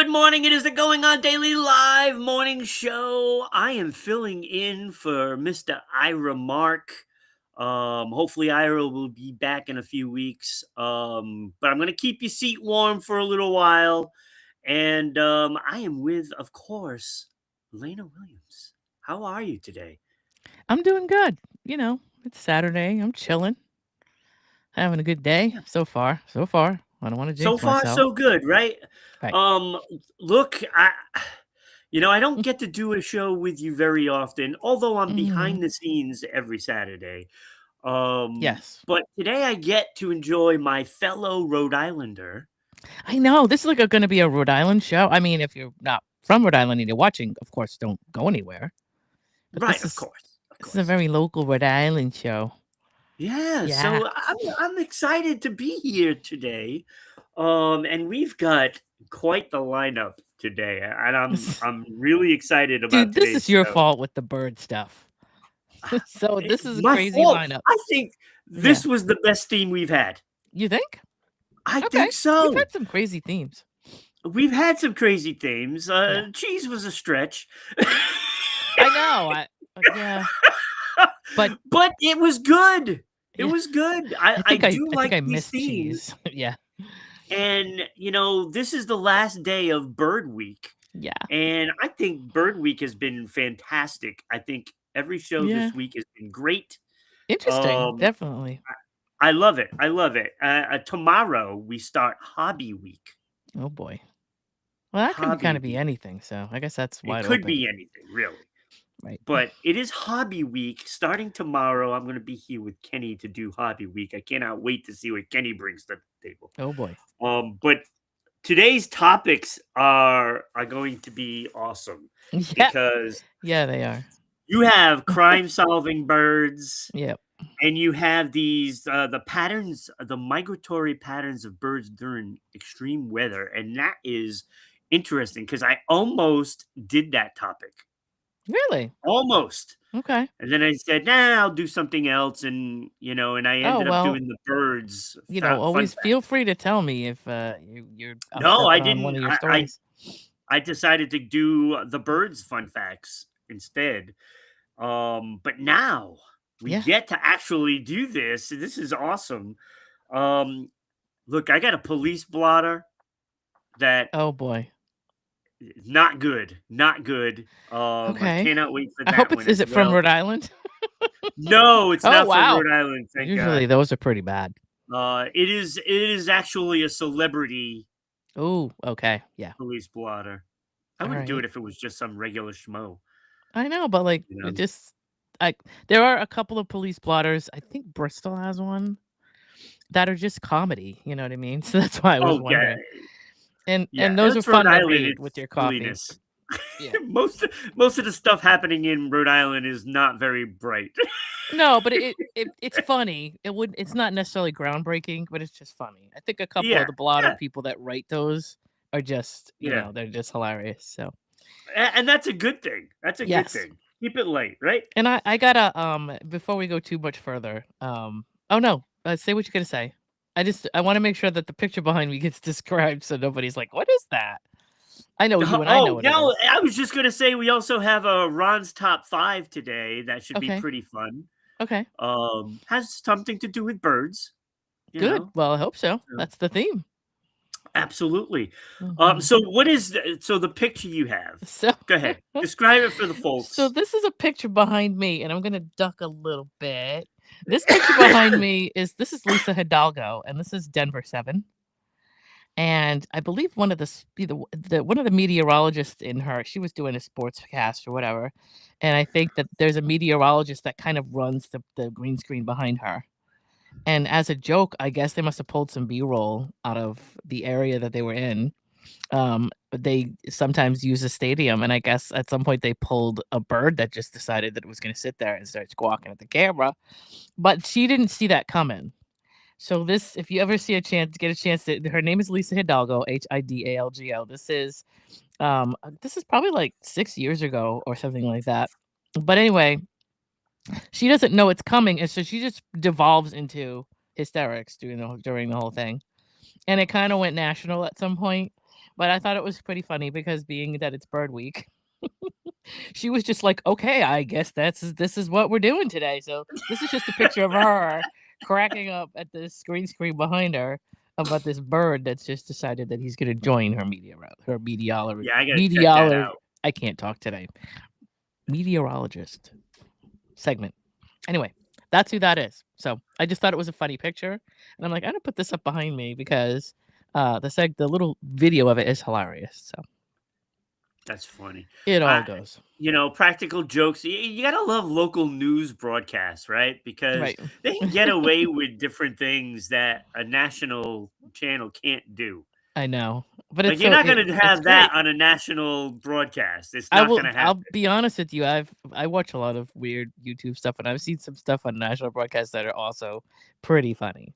Good morning. It is the Going On Daily Live morning show. I am filling in for Mr. Ira Mark. Hopefully Ira will be back in a few weeks. But I'm gonna keep your seat warm for a little while. And I am with, of course, Lena Williams. How are you today? I'm doing good. It's Saturday. I'm chilling, having a good day Yeah. so far. So far, I don't want to So jinx far, myself. so good, right? Right. Um, look, I don't get to do a show with you very often, although I'm Hmm. behind the scenes every Saturday. Yes, But today I get to enjoy my fellow Rhode Islander. I know this is like going to be a Rhode Island show. I mean, if you're not from Rhode Island and you're watching, of course, don't go anywhere. But Right, this of is course, of this is a course. very local Rhode Island show. Yeah, Yeah. so I'm excited to be here today. And we've got quite the lineup today, and I'm really excited about Dude, this today's is your show. fault with the bird stuff. So this is a My crazy fault. lineup. I think Yeah. this was the best theme we've had. You think? I Okay. think We've so. had some crazy themes. We've had some crazy themes. Yeah. Cheese was a stretch. I know. Yeah. But But it was good. It yeah. was good. I do I think like I these missed themes, cheese. Yeah. and, this is the last day of Bird Week, Yeah. and I think Bird Week has been fantastic. I think every show Yeah. this week has been great. Interesting. Um, Definitely. I love it. I love it. Tomorrow we start Hobby Week. Oh boy. Well, that can kind Hobby of be Week. anything, so I guess that's It wide could open. be anything, really. Right. But it is Hobby Week. Starting tomorrow, I'm gonna be here with Kenny to do Hobby Week. I cannot wait to see what Kenny brings to the table. Oh boy. But today's topics are going to be awesome Yeah. because Yeah, they are. you have crime-solving birds, Yep. and you have these, the patterns, the migratory patterns of birds during extreme weather, and that is interesting because I almost did that topic. Really? Almost. Okay. And then I said, "Nah, I'll do something else," and I Oh ended up well, doing the birds fun always feel fact. free to tell me if you're No, upset I on one didn't. of your stories. I decided to do the birds fun facts instead. But now we Yeah. get to actually do this. This is awesome. Um, Look, I got a police blotter that Oh boy. not good, not good. I Okay. cannot wait for I hope that it's one is as it from well. Rhode Island? No, it's Oh not from wow. Rhode Island, thank Usually God. those are pretty bad. It is actually a celebrity Oh, okay. Yeah. police blotter. I All wouldn't do right. it if it was just some regular schmo, I know, but like you it know? just like there are a couple of police blotters. I think Bristol has one that are just comedy, you know what I mean? So that's why I was Oh, yeah, wondering. And yeah, and those are that's Rhode fun to Island, read with it's your coffee. silliness. Yeah. Most of the stuff happening in Rhode Island is not very bright. No, but it's funny. It's not necessarily groundbreaking, but it's just funny. I think a couple Yeah, of the blotter yeah, people that write those are just, yeah, they're just hilarious. So, and that's a good thing. That's a good yes. thing. Keep it light, right? And I gotta before we go too much further, oh no, say what you're gonna say. I want to make sure that the picture behind me gets described so nobody's like, "What is that?" I know you and I know Oh, what it no, is. I was just gonna say we also have a Ron's top 5 today. That should be Okay. pretty fun. Okay. Has something to do with birds, you Good. know? Well, I hope so. So That's the theme. absolutely. Mhm. So the picture you have? So Go ahead. Describe it for the so folks. this is a picture behind me, and I'm gonna duck a little bit. This picture behind me is Lisa Hidalgo, and this is Denver 7. And I believe one of the one of the meteorologists in her, she was doing a sports cast or whatever. And I think that there's a meteorologist that kind of runs the green screen behind her. And as a joke, I guess they must have pulled some B-roll out of the area that they were in. They sometimes use a stadium, and I guess at some point they pulled a bird that just decided that it was going to sit there and start squawking at the camera. But she didn't see that coming. So this, if you ever see a chance, get a chance to, her name is Lisa Hidalgo, Hidalgo. This is probably like 6 years ago or something like that. But anyway, she doesn't know it's coming, and so she just devolves into hysterics during the whole thing. And it kind of went national at some point But I thought it was pretty funny because being that it's bird week, she was just like, "Okay, I guess this is what we're doing today." So this is just a picture of her cracking up at this green screen behind her about this bird that's just decided that he's gonna join her Yeah, I gotta check that meteorologist. out. I can't talk today. Meteorologist segment. Anyway, that's who that is. So I just thought it was a funny picture, and I'm like, I'm gonna put this up behind me because the little video of it is hilarious. So That's funny. it all I goes Practical jokes. You gotta love local news broadcasts, right? Because right. they can get away with different things that a national channel can't do. I know, but Like, you're not gonna it's have that great. on a national broadcast. It's not gonna I'll happen. be honest with you, I watch a lot of weird YouTube stuff, and I've seen some stuff on national broadcasts that are also pretty funny.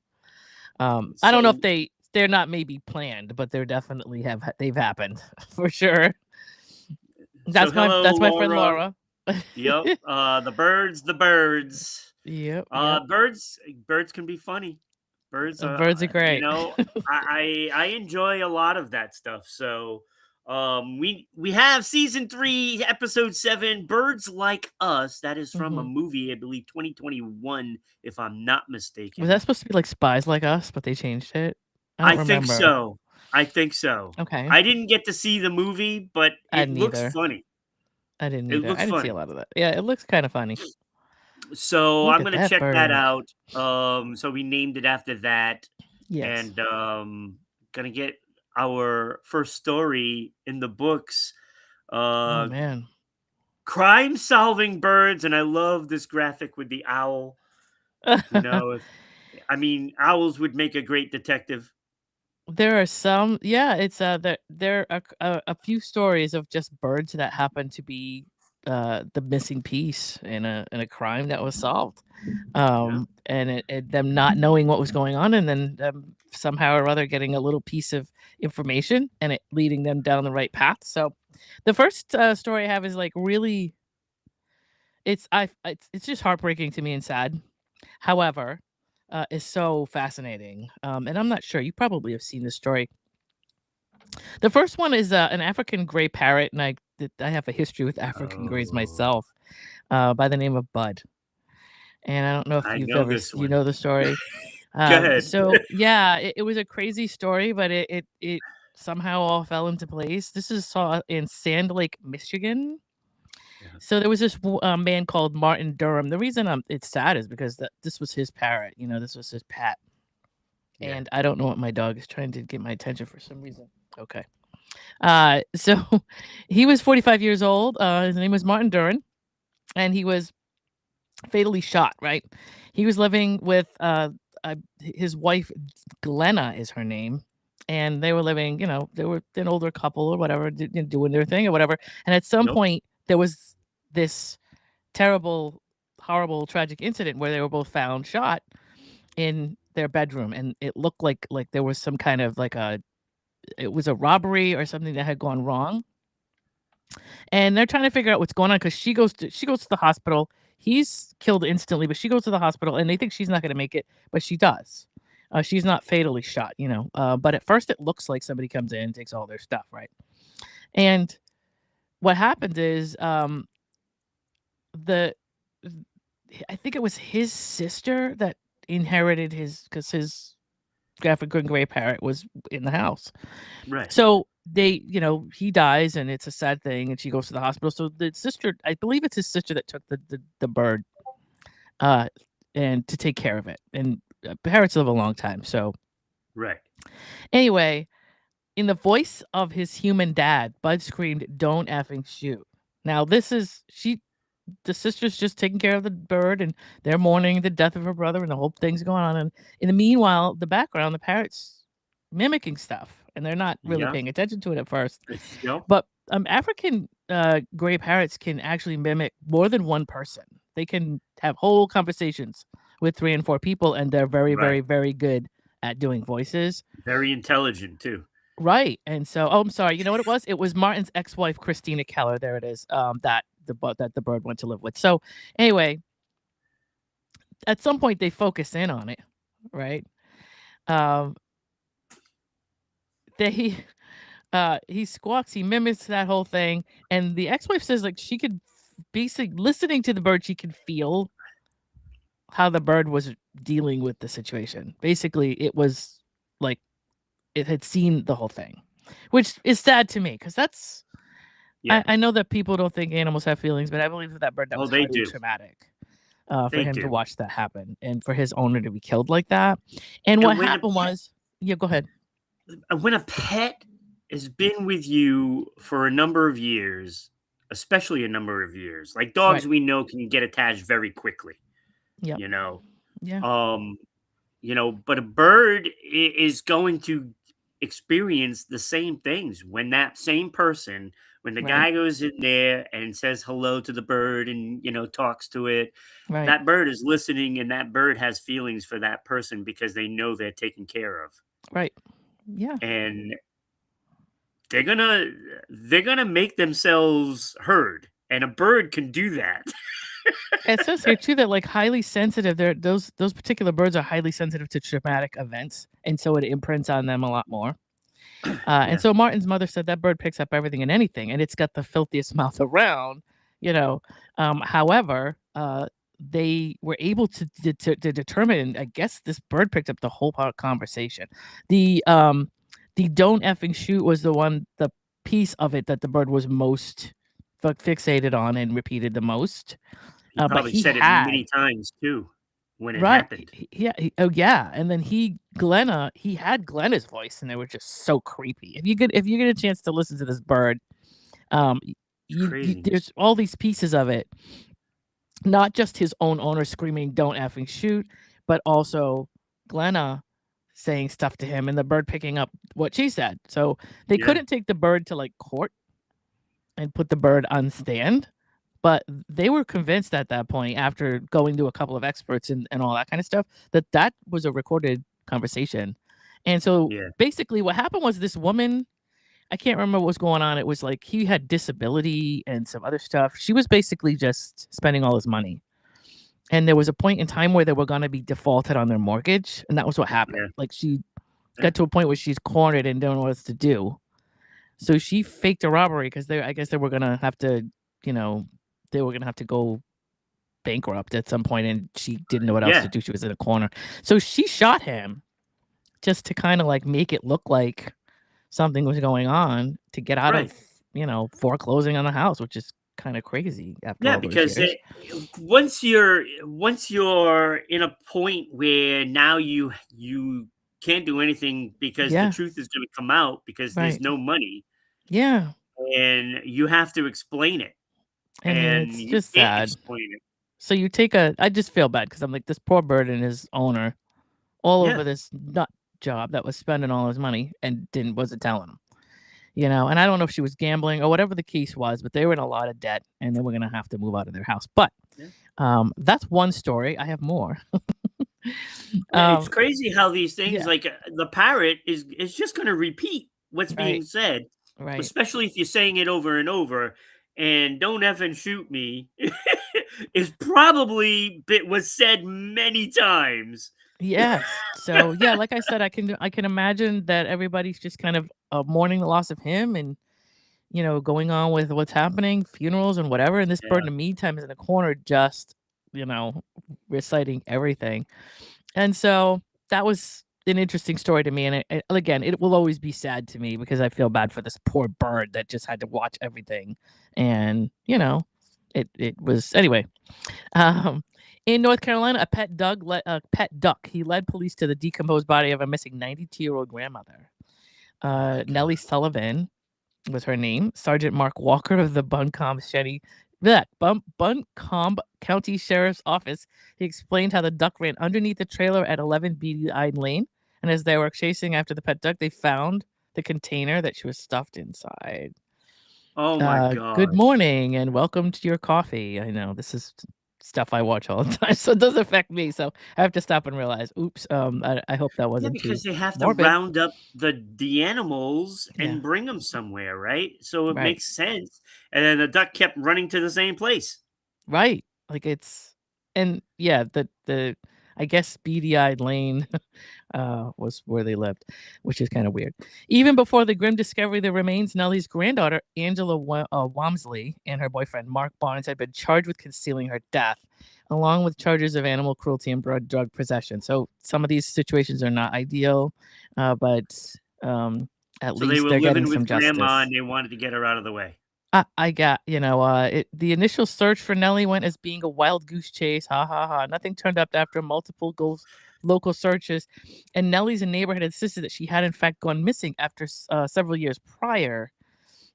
I don't know if So they're not maybe planned, but they're definitely they've happened for sure. hello, That's my friend Laura. Laura. Yep, the birds. Yep, yep. Birds can be funny. Birds are, Birds are great. I enjoy a lot of that stuff. So, we have season 3, episode 7, Birds Like Us. That is from a Mhm. movie, I believe 2021, if I'm not Was that mistaken. supposed to be like Spies Like Us, but they changed it? I don't I think remember. so. I think so. Okay. I didn't get to see the movie, but I it didn't looks either. funny. I didn't It either. looks I didn't see a funny. lot of that. Yeah, it looks kinda funny. So Look I'm at gonna that check that bird. out. So we named it after that, Yes. and gonna get our first story in the books. Oh, Uh, man. Crime solving birds, and I love this graphic with the owl. If I mean owls would make a great detective. There are some yeah, it's, there are a few stories of just birds that happen to be, the missing piece in a crime that was solved. Yeah, And them not knowing what was going on and then them somehow or other getting a little piece of information and it leading them down the right path. So, the first, story I have is, like, really it's just heartbreaking to me and sad. However, is so fascinating, and I'm not sure you probably have seen this story. The first one is, an African gray parrot, and I have a history with African grays oh, myself, by the name of Bud, and I don't know if I you've know ever this you one. know the story. Go ahead. So yeah, it was a crazy story, but it somehow all fell into place. This is saw in Sand Lake, Michigan. Yeah, So there was this man called Martin Durham. The reason it's sad is because this was his parrot. This was his pet, yeah, and I don't know what my dog is trying to get my attention for some reason. Okay. So he was 45 years old. His name was Martin Duran, and he was fatally shot. Right. He was living with his wife, Glenna is her name, and they were living. They were an older couple or whatever, doing their thing or whatever. And at some nope, point, there was this terrible, horrible, tragic incident where they were both found shot in their bedroom, and it looked like there was some kind of it was a robbery or something that had gone wrong, and they're trying to figure out what's going on because she goes to the hospital. He's killed instantly, but she goes to the hospital, and they think she's not going to make it, but she does. She's not fatally shot, but at first it looks like somebody comes in and takes all their stuff, right? And what happens is the I think it was his sister that inherited his because his African gray parrot was in the house. right, So he dies and it's a sad thing and she goes to the hospital. So the sister, I believe it's his sister that took the bird uh and to take care of it. And parrots live a long time. So right. anyway, in the voice of his human dad, Bud screamed, "Don't effing shoot." Now this is she the sister's just taking care of the bird and they're mourning the death of her brother and the whole thing's going on. And in the meanwhile, the background, the parrot's mimicking stuff and they're not really Yeah, paying attention to it at first. yep, But African gray parrots can actually mimic more than one person. They can have whole conversations with three and four people, and they're very, right. very, very good at doing voices. Very intelligent too. Right. And so, oh, I'm sorry. You know what it was? It was Martin's ex-wife, Christina Keller. There it is. That the bird went to live with. So anyway, at some point they focus in on it, right? Um, they He squawks, he mimics that whole thing, and the ex-wife says, like, she could listening to the bird, she could feel how the bird was dealing with the situation. Basically, it was like it had seen the whole thing, which is sad to me because that's Yeah. I know that people don't think animals have feelings, but I believe that bird that Oh, was they highly do. traumatic for They him to do. watch that happen and for his owner to be killed like that. And what And when a happened pet was, yeah, go ahead. when a pet has been with you for a number of years, especially a number of years, like Right. dogs we know can get attached very quickly, Yep. you know. Yeah. Um, but a bird is going to experience the same things when that same person, when the Right. guy goes in there and says hello to the bird and, talks to it, Right. that bird is listening and that bird has feelings for that person because they know they're taken care of. Right. Yeah. And they're gonna they're gonna make themselves heard. And a bird can do that. It says here too that like highly sensitive. Those particular birds are highly sensitive to traumatic events, and so it imprints on them a lot more. And Yeah. so Martin's mother said that bird picks up everything and anything, and it's got the filthiest mouth around, you know. However, they were able to determine. I guess this bird picked up the whole conversation. The um, the "don't effing shoot" was the piece of it that the bird was most fixated on and repeated the most. He But probably he said it had many times too when it right, happened. yeah, oh yeah, and then he had Glenna's voice, and they were just so creepy. If you get a chance to listen to this bird, y It's you craziness. there's all these pieces of it, not just his own owner screaming, "Don't effing shoot," but also Glenna saying stuff to him and the bird picking up what she said. So, they Yeah. couldn't take the bird to, like, court and put the bird on stand, but they were convinced at that point after going to a couple of experts and all that kind of stuff, that that was a recorded conversation. And so, Yeah. basically what happened was this woman I can't remember what was going on, it was like he had disability and some other stuff. She was basically just spending all his money. And there was a point in time where they were gonna be defaulted on their mortgage, and that was what Yeah. happened. Like, she Yeah. got to a point where she's cornered and don't know what else to do. So she faked a robbery because I guess they were gonna have to, you know, they were gonna have to go bankrupt at some point, and she didn't know what else to Yeah. do. She was in a corner. So she shot him just to kinda, like, make it look like something was going on to get out Right. of, foreclosing on the house, which is kinda crazy after Yeah, all those because years. once you're in a point where now you can't do anything because the Yeah, truth is going to come out because there's right. no money Yeah, and you have to explain it and and it's you just can't sad. explain it. So you take a I just feel bad because 'cause I'm like, this poor bird and his owner all over Yeah. this nut job that was spending all his money and wasn't telling him. And I don't know if she was gambling or whatever the case was, but they were in a lot of debt and they were gonna have to move out of their house. But, Yeah. that's one story. I have more. Yeah, it's Um, crazy how these things yeah, like the parrot is just going to repeat what's right, being said, right. especially if you're saying it over and over. And don't effing shoot me is probably was said many times. Yes. So, yeah, like I said, I can imagine that everybody's just kind of, mourning the loss of him and, going on with what's happening, funerals and whatever, and this bird in Yeah, the meantime is in the corner just, you know, reciting everything. And so that was an interesting story to me, and again, it will always be sad to me because I feel bad for this poor bird that just had to watch everything, and it was anyway. Um, in North Carolina, a pet duck. He led police to the decomposed body of a missing 92-year-old grandmother. oh my Nellie god. Sullivan was her name. Sergeant Mark Walker of the Buncombe County Sheriff's Office. He explained how the duck ran underneath the trailer at 11 Beady-Eyed Lane, and as they were chasing after the pet duck, they found the container that she was stuffed inside. Oh my Good gosh. morning and welcome to your coffee. I know this is stuff I watch all the time, so it does affect me. So I have to stop and realize, oops, I hope that Yeah, wasn't too because they have to morbid. round up the animals Yeah, and bring them somewhere, right? So it right, makes sense. And then the duck kept running to the same place. right. Like it's and yeah, the I guess beady eyed lane was where they lived, which is kind of weird. Even before the grim discovery of the remains, Nellie's granddaughter, Angela Walmsley, and her boyfriend, Mark Barnes, had been charged with concealing her death, along with charges of animal cruelty and drug possession. So some of these situations are not ideal, but at So they least were they're getting living some with grandma justice. and they wanted to get her out of the way. I got, the initial search for Nellie went as being a wild goose chase. Ha ha ha. Nothing turned up after multiple local searches. And Nellie's neighbor had insisted that she had, in fact, gone missing after several years prior.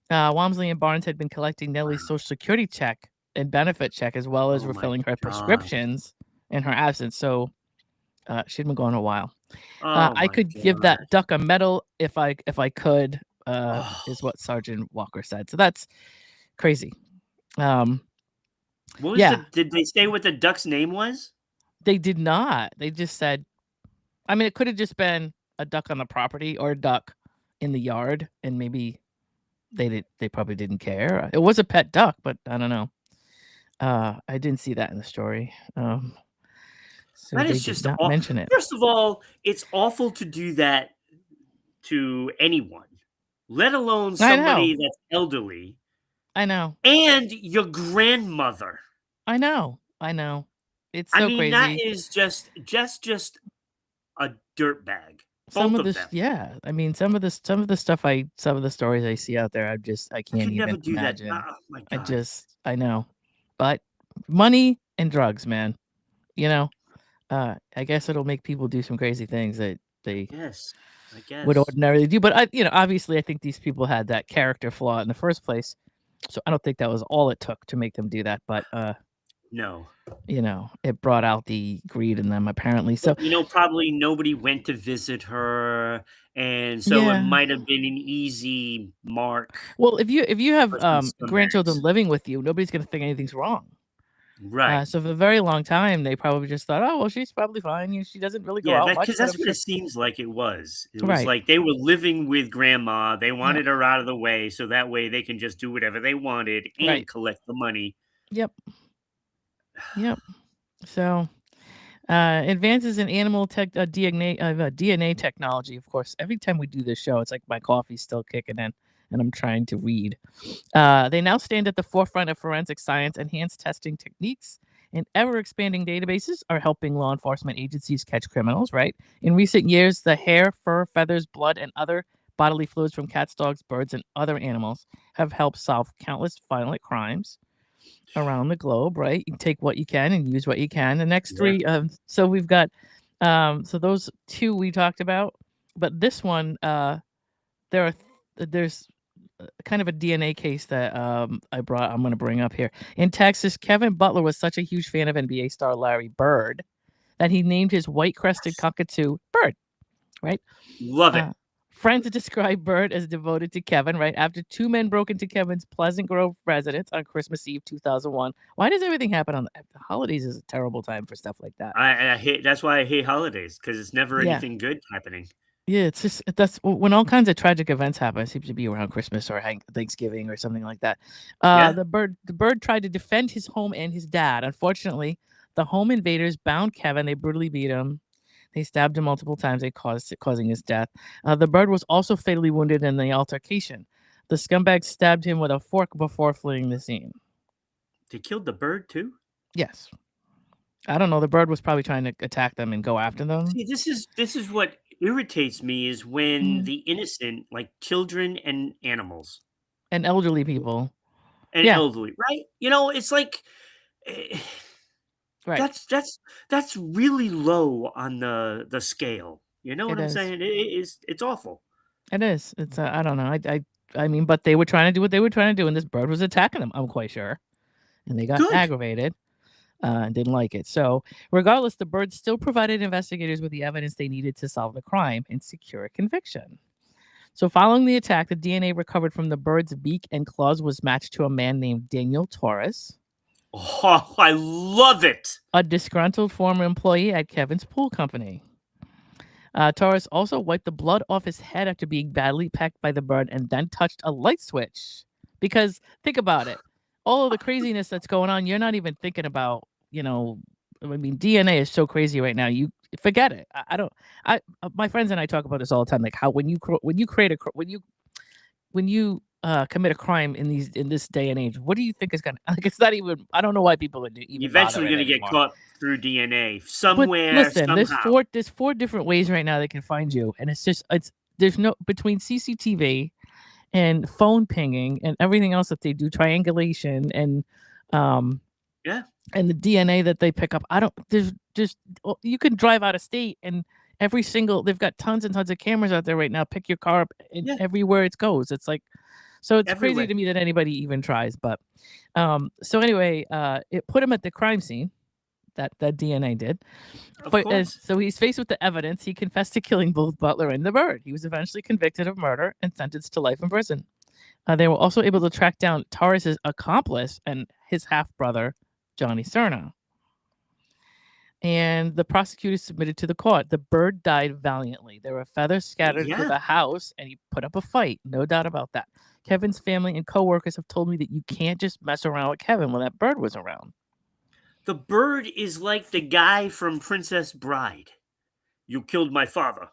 Walmsley and Barnes had been collecting Nellie's social security check and benefit check, as well as Oh my refilling her god. prescriptions in her absence. So she'd been gone a while. Oh I my could give god. that duck a medal if I could, is Oh. what Sergeant Walker said. So that's crazy. Um, What was the yeah, did they say what the duck's name was? they did not. They just said, I mean, it could have just been a duck on the property or a duck in the yard, and maybe they probably didn't care. It was a pet duck, but I don't know. I didn't see that in the story. So That they is did just not aw mention it. First of all, it's awful to do that to anyone, let alone I know. somebody that's elderly I know. and your grandmother. I know. I know. It's I so mean, that crazy. is just a dirtbag, Some both of of this, them. yeah. I mean, some of the stories I see out there, I I can't could never even do that. imagine. Oh my god. I know. But money and drugs, man. You know, I guess it'll make people do some crazy things that I they guess. I would guess. ordinarily do. But obviously, I think these people had that character flaw in the first place. So I don't think that was all it took to make them do that. But No. it brought out the greed in them apparently. But, So probably nobody went to visit her, and so it yeah. might have been an easy mark Well, if you have for some grandchildren scumbags. living with you, nobody's gonna think anything's wrong. Right. So for a very long time, they probably just thought, oh well, she's probably fine. She doesn't really go Yeah, out that much, because but that's I'm what it sure. seems like it was. It was Right. like they were living with grandma, they Yeah. wanted her out of the way, so that way they can just do whatever they wanted Right. and collect the money. Yep. Yep. So advances in animal DNA technology. Of course, every time we do this show, it's like my coffee's still kicking in, and I'm trying to read. They now stand at the forefront of forensic science. Enhanced testing techniques and ever expanding databases are helping law enforcement agencies catch criminals. Right. In recent years, the hair, fur, feathers, blood, and other bodily fluids from cats, dogs, birds, and other animals have helped solve countless violent crimes around the globe, right? You take what you can and use what you can. The next Yeah. three, so we've got, so those two we talked about, but this one, there are, there's kind of a DNA case that I'm going to bring up here. In Texas, Kevin Butler was such a huge fan of NBA star Larry Bird that he named his white crested cockatoo Bird, right? Love it. Uh, Friends describe Bird as devoted to Kevin, right? After two men broke into Kevin's Pleasant Grove residence on Christmas Eve 2001. Why does everything happen on the holidays? Is a terrible time for stuff like that. I hate that's why I hate holidays because it's never Yeah. anything good happening. Yeah, it's just that's when all kinds of tragic events happen. It seems to be around Christmas or Thanksgiving or something like that. Yeah? The bird tried to defend his home and his dad. Unfortunately, the home invaders bound Kevin. They brutally beat him. They stabbed him multiple times. Causing his death. The bird was also fatally wounded in the altercation. The scumbag stabbed him with a fork before fleeing the scene. They killed the bird too? Yes, I don't know. The bird was probably trying to attack them and go after them. See, this is what irritates me is when Mhm. the innocent, like children and animals And elderly people. and Yeah, elderly, right? It's like, eh, right. that's really low on the scale. You know what It I'm is. saying? It's awful. It is. It's I don't know. I mean, but they were trying to do what they were trying to do, and this bird was attacking them. I'm quite sure, and they got Good. aggravated and didn't like it. So, regardless, the bird still provided investigators with the evidence they needed to solve the crime and secure a conviction. So, following the attack, the DNA recovered from the bird's beak and claws was matched to a man named Daniel Torres, Oh, I love it. a disgruntled former employee at Kevin's pool company. Torres also wiped the blood off his head after being badly pecked by the bird and then touched a light switch. Because think about it. All of the craziness that's going on, you're not even thinking about, I mean, DNA is so crazy right now. forget it. I don't. My friends and I talk about this all the time. Like how when you create a when you commit a crime in this day and age, what do you think is gonna like? It's not even. I don't know why people are You're even eventually bothering gonna get anymore. caught through DNA But somewhere, listen, somehow. there's 4 different ways right now they can find you, and it's there's no between CCTV and phone pinging and everything else that they do, triangulation um Yeah, and the DNA that they pick up. I don't there's just you can drive out of state and every single they've got tons and tons of cameras out there right now. Pick your car up and yeah, everywhere it goes. It's like so it's crazy everywhere. to me that anybody even tries. But so anyway, it put him at the crime scene. That DNA did. Of course. So he's faced with the evidence. He confessed to killing both Butler and the bird. He was eventually convicted of murder and sentenced to life in prison. They were also able to track down Torres's accomplice and his half brother, Johnny Cerna. And the prosecutors submitted to the court. The bird died valiantly. There were feathers scattered into Yeah. the house, and he put up a fight. No doubt about that. Kevin's family and coworkers have told me that you can't just mess around with Kevin when that bird was around. The bird is like the guy from Princess Bride. You killed my father.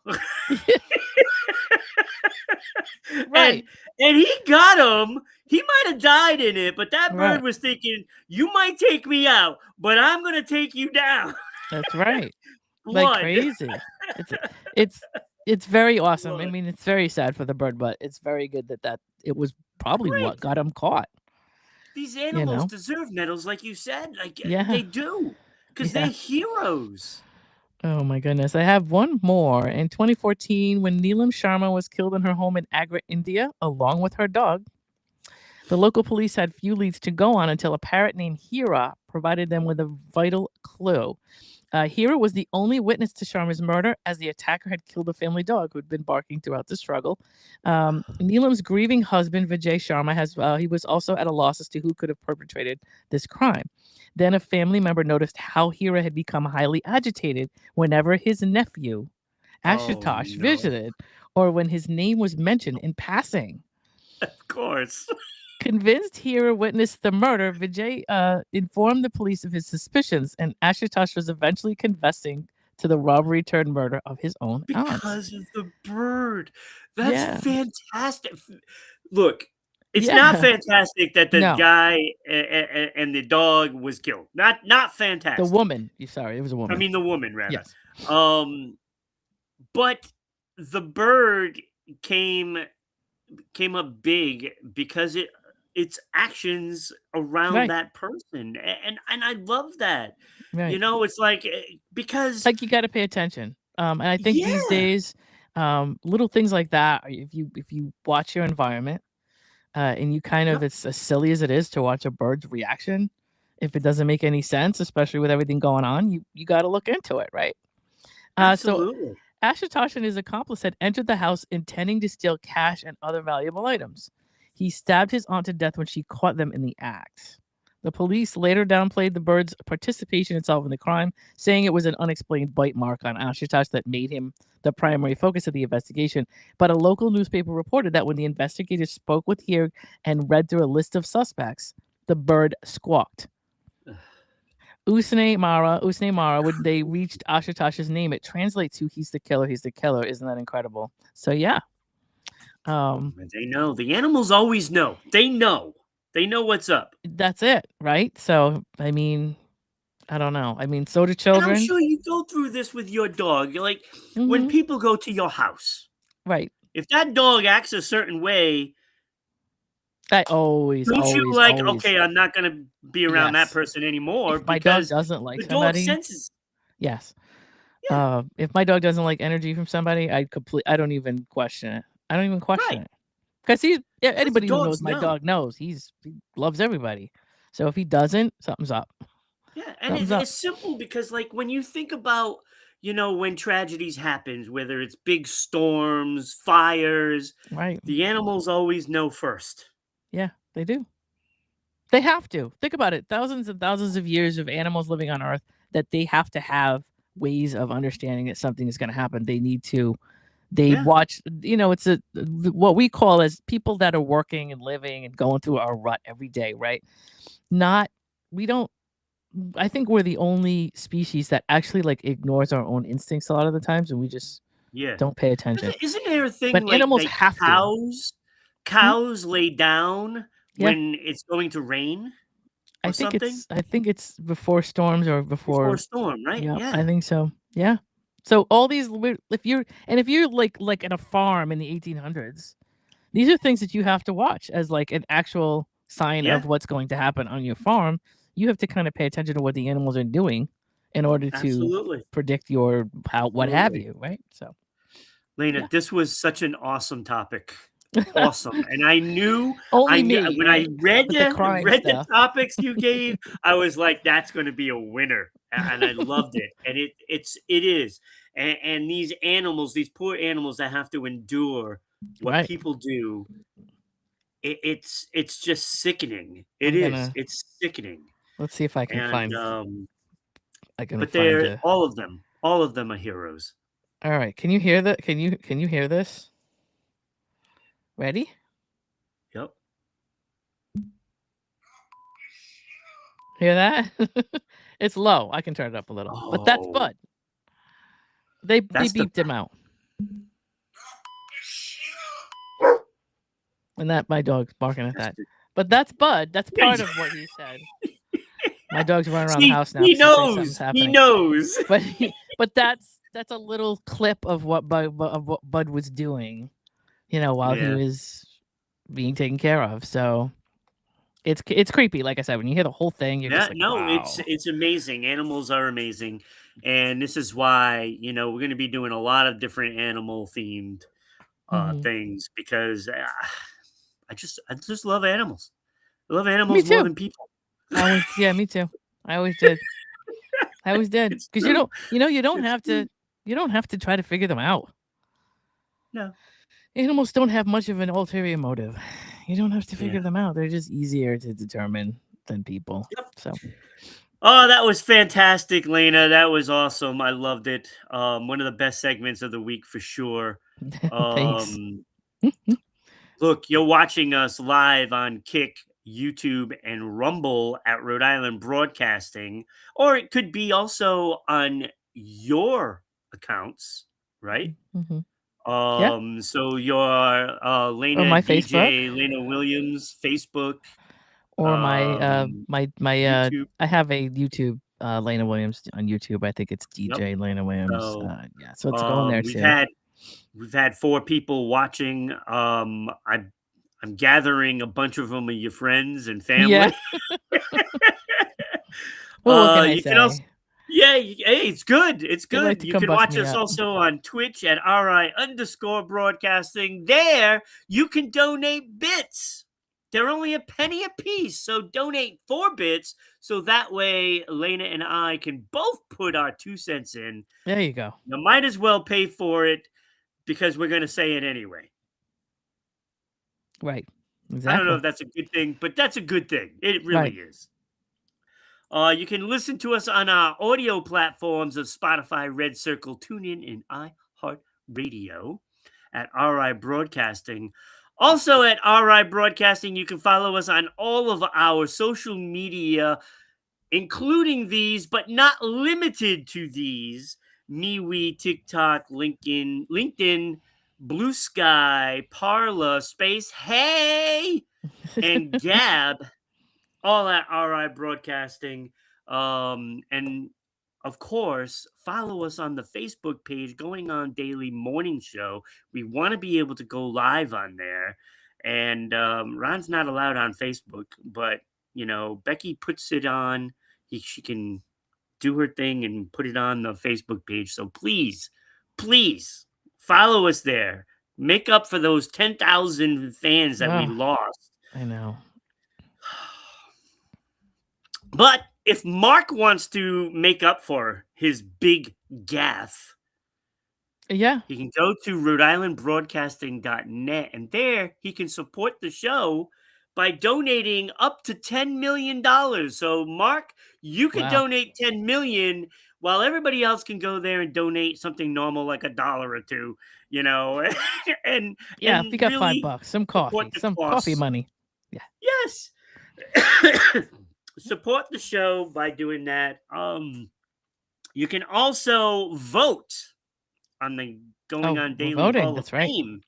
and Right, and he got him. He might have died in it, but that bird right. was thinking, "You might take me out, but I'm gonna take you down." That's right. Like Blood. crazy. It's it's it's very awesome. I Blood. mean, it's very sad for the bird, but it's very good that it was probably what Great. got him caught, These you animals know? deserve medals, like you said. Like Yeah. they do, because they're Yeah. heroes. Oh my goodness. I have one more. In 2014, when Neelam Sharma was killed in her home in Agra, India, along with her dog, the local police had few leads to go on until a parrot named Hira provided them with a vital clue. Hira was the only witness to Sharma's murder, as the attacker had killed a family dog who'd been barking throughout the struggle. Neelam's grieving husband, Vijay Sharma, he was also at a loss as to who could have perpetrated this crime. Then a family member noticed how Hira had become highly agitated whenever his nephew, Oh Ashutosh, no! visited, or when his name was mentioned in passing. Of course. Convinced Hira witnessed the murder, Vijay informed the police of his suspicions, and Ashutosh was eventually confessing to the robbery turned murder of his own aunt. Because of the bird. That's Yeah, fantastic. Look, it's not yeah. fantastic that the No, guy and the dog was killed. Not the fantastic. woman. You sorry, it was a I woman. mean, the woman rather. Yes, Um, but the bird came came up big because its actions around right, that person, and I love that. You right. know, it's like because Like you got to pay attention. And I think these yeah, days, little things like that. If you watch your environment, and you kind of yep, it's as silly as it is to watch a bird's reaction. If it doesn't make any sense, especially with everything going on, you got to look into it, right? So absolutely. Ashutosh and his accomplice had entered the house intending to steal cash and other valuable items. He stabbed his aunt to death when she caught them in the act. The police later downplayed the bird's participation in solving the crime, saying it was an unexplained bite mark on Ashutosh that made him the primary focus of the investigation. But a local newspaper reported that when the investigators spoke with Heer and read through a list of suspects, the bird squawked. Usne Mara, when they reached Ashutosh's name, it translates to he's the killer. Isn't that incredible? So yeah. Um, They know. The animals always know. They know. They know what's up. that's it, right? So I mean, I don't know. I mean, so do And I'm children. sure you go through this with your dog. You're like, when Hmm. people go to your house, Right. if that dog acts a certain way, I always, don't you always, like, always okay, I'm not gonna be around that yes. person anymore If my dog because doesn't like the dog somebody, senses. yes. Yeah, If my dog doesn't like energy from somebody, I don't even question it. I don't even question right. it. Because Because anybody who knows dogs my know. dog knows he loves everybody. So if he doesn't, something's up. Yeah, and Something's up. it's simple because, like, when you think about, when tragedies happens, whether it's big storms, fires, Right. the animals always know first. Yeah, they do. They have to. Think about it. Thousands and thousands of years of animals living on Earth that they have to have ways of understanding that something is going to happen. They Yeah, watch, it's what we call as people that are working and living and going through our rut every day, right? Not, we don't. I think we're the only species that actually, like, ignores our own instincts a lot of the times, and we just Yeah. don't pay attention. Isn't there a But thing animals like have to. cows Hmm? cows lay down Yeah. when it's going to rain or something? I think it's before storms or Before a before. storm, right? Yeah, I Yeah, think so. Yeah. So all these weird if you're like in a farm in the 1800s, these are things that you have to watch as like an actual sign yeah, of what's going to happen on your farm. You have to kind of pay attention to what the animals are doing in order to absolutely, predict your how what have absolutely. you, right? So, Lena, yeah. this was such an awesome topic. Awesome, and I Only knew me, when I right? With the crime read the stuff. topics you gave, I was like, "That's gonna be a winner," and I loved it, and it is, and these animals, these poor animals that have to endure what Right. people do, it's just sickening. It I'm is, gonna it's sickening, let's see if I can and, find I can but find they're the all of them are heroes. All right. Can you hear that? Can you hear this? Ready? Yep. Hear that? It's low. I can turn it up a little. But that's Oh, Bud. They that's the beeped him out. And that my dog's barking at that's that. the But that's Bud. That's part of what he said. My dog's running around the See, house now because he thinks something's he happening. knows. But that's a little clip of what Bud was doing, while he Yeah. was being taken care of. So it's creepy. Like I said, when you hear the whole thing, you're Yeah, just like, no, wow. it's amazing. Animals are amazing, and this is why, we're gonna be doing a lot of different animal themed, Hmm. things because, I just love animals. I love Me animals more too. than people. Yeah, me too. I always did. I always did. It's Because true. you don't It's have true. to try to figure them out. No. Animals don't have much of an ulterior motive. You don't have to Yeah. figure them out. They're just easier to determine than people. Yep. So, Oh, that was fantastic, Lena. That was awesome. I loved it. One of the best segments of the week for sure. thanks. Um Look, you're watching us live on Kick, YouTube, and Rumble at Rhode Island Broadcasting, or it could be also on your accounts, right? Hmm. Yeah, So your or Lena my Facebook, DJ, Lena Williams, Facebook, or um, YouTube. I have a YouTube Lena Williams on YouTube. I think it's Yep. DJ Lena Williams. So Yeah, so it's going there we've too. had four people watching. I'm gathering a bunch of them of your friends and Yeah. family. Well, what can I You can also say? yeah, hey, it's good. It's They like good. to You come can bust watch me us up. also on Twitch at RI_broadcasting. There, you can donate bits. They're only a penny a piece. So donate 4 bits so that way Elena and I can both put our 2 cents in. There you go. You might as well pay for it because we're going to say it anyway. Right. I don't know if Exactly. that's a good thing, but that's a good thing. It really Right. is. You can listen to us on our audio platforms of Spotify, Red Circle, TuneIn, and iHeartRadio at RI Broadcasting. Also at RI Broadcasting, you can follow us on all of our social media, including these, but not limited to these: MeWe, TikTok, LinkedIn, Blue Sky, Parla, Space, Hey, and Gab, all at RI Broadcasting. And of course, follow us on the Facebook page, Going On Daily Morning Show. We want to be able to go live on there. And Ron's not allowed on Facebook, but Becky puts it on. She can do her thing and put it on the Facebook page. So please follow us there. Make up for those 10,000 fans that we Oh, lost. I know. But if Mark wants to make up for his big gaffe, Yeah. he can go to rhodeislandbroadcasting.net, and there he can support the show by donating up to $10 million. So Mark, you could Wow. donate 10 million while everybody else can go there and donate something normal like a dollar or two, you know, and Yeah, if you and got really $5, some support coffee, the some coffee cause. money. Yeah. Yes. support the show by doing that. You can also vote on the Going Oh, On we're Daily voting. Hall of That's right. Fame.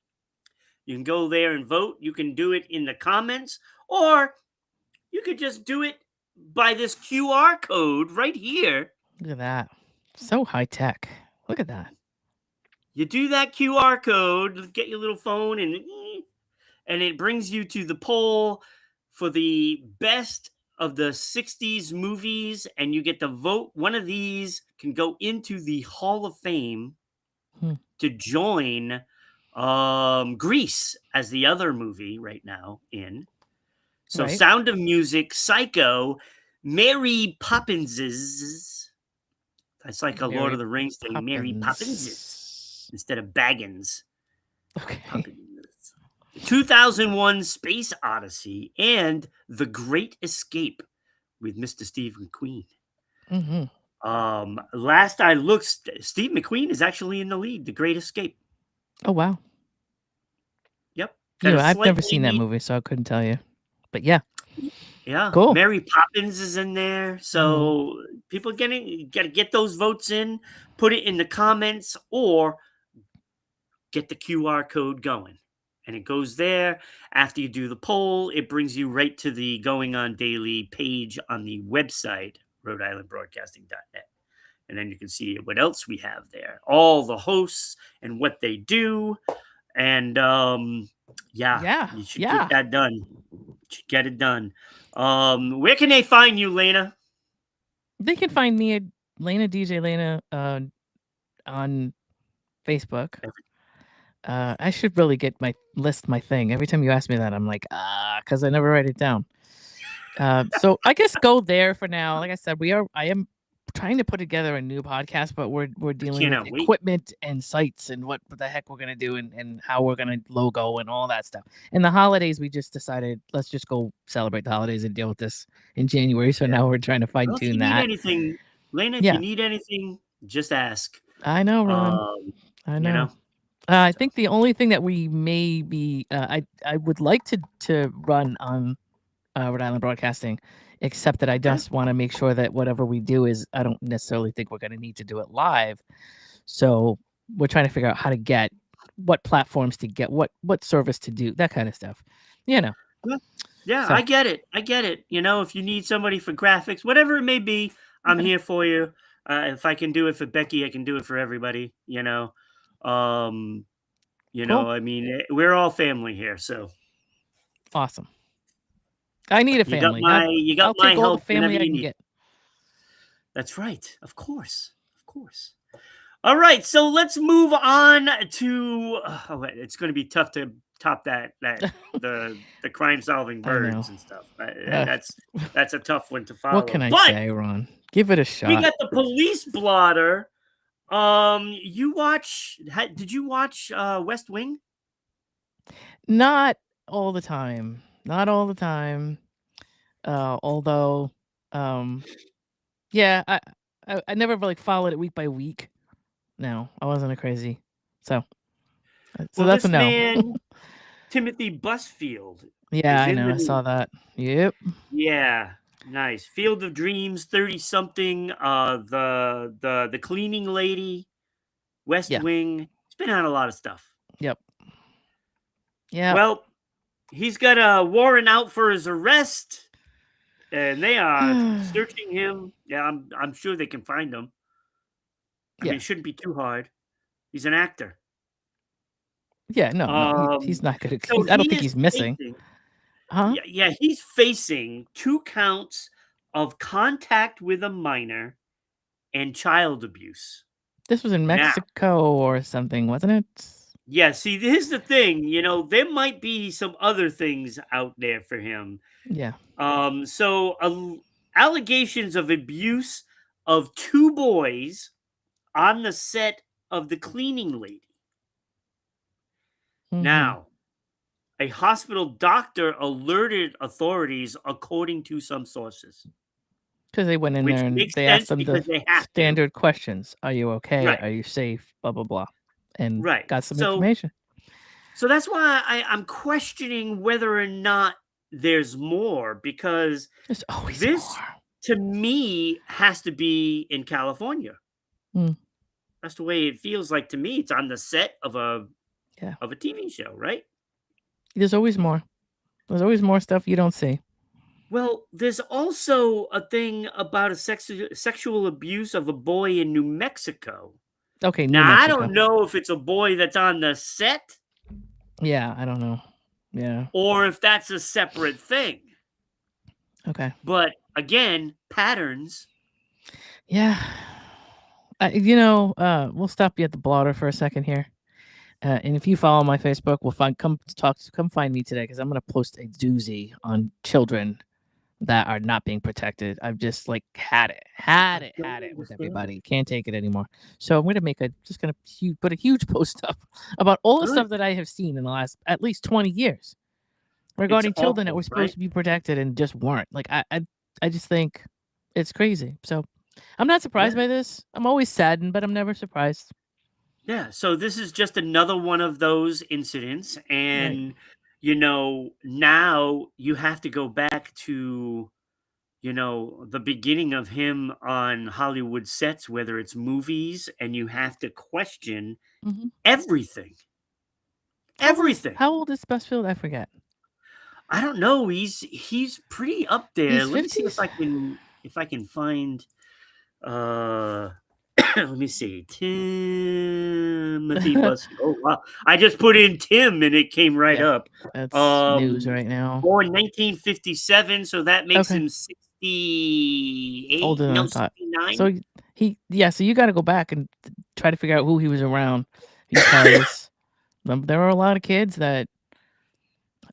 You can go there and vote. You can do it in the comments, or you could just do it by this QR code right here. Look at that. So high tech. Look at that. You do that QR code, get your little phone, and it brings you to the poll for the best of the 60s movies, and you get to vote. One of these can go into the Hall of Fame Hmm. to join Grease as the other movie right now in. So Right. Sound of Music, Psycho, Mary Poppins's. That's like a Lord of Mary the Rings thing. Mary Poppins's Poppins. instead of Baggins. Okay. Poppins. 2001 Space Odyssey and The Great Escape with Mr. Steve McQueen. Hmm. Last I looked, Steve McQueen is actually in the lead. The Great Escape. Oh, wow. Yep, got You a know, I've never slightly seen that movie, so I couldn't tell you. But yeah, yeah. cool. Mary Poppins is in there, Hmm. so people got to get those votes in, put it in the comments, or get the QR code going. And it goes there. After you do the poll, it brings you right to the Going On Daily page on the website, Rhode And then you can see what else we have there, all the hosts and what they do. And yeah, Yeah. you should get Yeah. that done. You should get it done. Where can they find you, Lena? They can find me at Lena DJ Lena on Facebook. I should really get my thing. Every time you ask me that, I'm like, because I never write it down. So I guess go there for now. Like I said, I am trying to put together a new podcast, but we're I dealing with cannot wait. equipment and sites and what the heck we're gonna do and how we're gonna logo and all that stuff. And the holidays, we just decided let's just go celebrate the holidays and deal with this in January. So Yeah. now we're trying to fine Well, if you tune need that. anything, Lena, if you Yeah, need anything, just ask. I know, Ron. Um, I you know. know. I So think the only thing that we may be, I would like to run on Rhode Island Broadcasting, except that I okay. just want to make sure that whatever we do is, I don't necessarily think we're going to need to do it live. So we're trying to figure out how to get what platforms to get, what service to do, that kind of stuff. You know. Yeah, yeah, So I get it. I get it. If you need somebody for graphics, whatever it may be, I'm okay, here for you. If I can do it for Becky, I can do it for everybody. Um, cool, I mean, we're all family here, so awesome. I need a you got family. my you got I'll my take all the help whenever family I you can need. get. That's right. Of course. Of course. All right, so let's move on to. It's going to be tough to top the crime solving I know. birds and stuff. Uh, That's a tough one to what follow. can I But say, Ron? Give it a we shot. got the police blotter. Did you watch West Wing? Not all the time. Not all the time. Although, um, yeah, I never like followed it week by week. No, I wasn't a crazy. So, so Well, that's a this no. man, Timothy Busfield, Yeah, is I in know. the I saw news. that. Yep. Yeah, nice. Field of Dreams, 30 something. The cleaning lady, West Yeah. Wing. It's been on a lot of stuff. Yep. Yep. Well, he's got a warrant out for his arrest, and they are searching him. Yeah, I'm sure they can find him. I mean, Yeah. it shouldn't be too hard. He's an actor. Yeah. No. No. He's Um, not gonna. so I don't he think is he's missing. facing. Huh? Yeah, he's facing 2 counts of contact with a minor and child abuse. This was in Now, Mexico or something, wasn't it? yeah, see, here's the thing, there might be some other things out there for him. Yeah. Allegations of abuse of 2 boys on the set of The Cleaning Lady. Mm-hmm. Now, a hospital doctor alerted authorities, according to some sources, Because they went in which there and makes they asked sense them the because they have to. standard questions. Are you okay? Right, Are you safe? Blah blah blah, and right. got some So information. that's why I'm questioning whether or not there's more because There's always this, more. to me, has to be in California. Mm, That's the way it feels like to me. It's on the set yeah. of a TV show, right? There's always more. There's always more stuff you don't see. Well, there's also a thing about a sexual abuse of a boy in New Mexico. Okay, New Now, I Mexico. don't know if it's a boy that's on the set Yeah, I don't know. Yeah. or if that's a separate thing. Okay. But again, patterns. Yeah. We'll stop you at the blotter for a second here. And if you follow my Facebook, come find me today because I'm gonna post a doozy on children that are not being protected. I've just like I don't had it with understand it. everybody. Can't take it anymore. So I'm gonna put a huge post up about all the Good. stuff that I have seen in the last at least 20 years It's regarding children that awful, were right? supposed to be protected and just weren't. I just think it's crazy. So I'm not Yeah. surprised by this. I'm always saddened, but I'm never surprised. Yeah. So this is just another one of those incidents. Right. And, now you have to go back to, the beginning of him on Hollywood sets, whether it's movies, and you have to question Hmm. everything. Everything. How old is Busfield? I forget. I don't know. He's pretty up there. He's Let me see 50s. if I can find uh let me see. Timothy Busfield. Oh wow. I just put in Tim and it came right Yeah, up. that's news Um right now. Born 1957, so that makes Okay, him 68, older than I no, thought. 69. So so you got to go back and try to figure out who he was around because there are a lot of kids that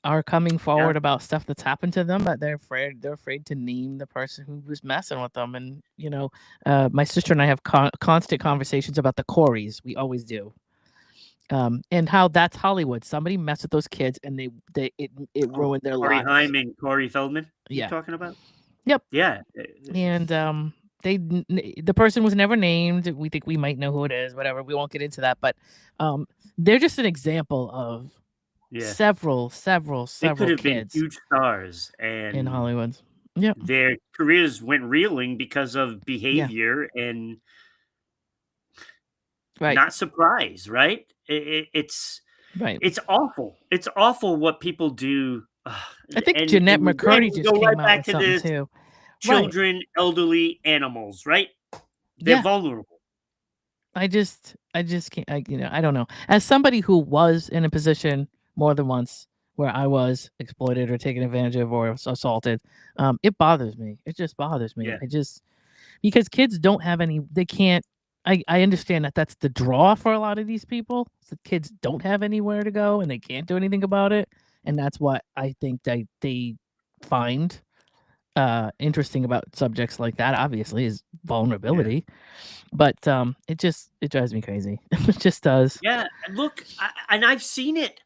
are coming Yeah. forward about stuff that's happened to them, but they're afraid to name the person who was messing with them. And my sister and I have constant conversations about the Coreys. We always do. And how that's Hollywood. Somebody messed with those kids, and it Oh, ruined their Corey lives. Haim and Corey Feldman, you're Yeah. talking about? Yep. Yeah. And the person was never named. We think we might know who it is. Whatever. We won't get into that. But um, they're just an example of Yeah. They could several have been kids huge stars, in and Hollywood. Yep. their careers went reeling because of Yeah. behavior, and Right. not surprised, right? Right. It's awful. It's awful what people do, I think and Jeanette again, McCurdy we just go came right out back with to something this too. Right. children, elderly, animals, right? They're Yeah. vulnerable. I just can't. I don't know. As somebody who was in a position more than once where I was exploited or taken advantage of or assaulted, it bothers me. It just bothers me. Yeah, Because kids don't have any. They can't. I understand that that's the draw for a lot of these people. So kids don't have anywhere to go and they can't do anything about it, and that's what I think they find interesting about subjects like that. Obviously, is yeah. vulnerability, but it drives me crazy. It just does. Yeah, and look, and I've seen it.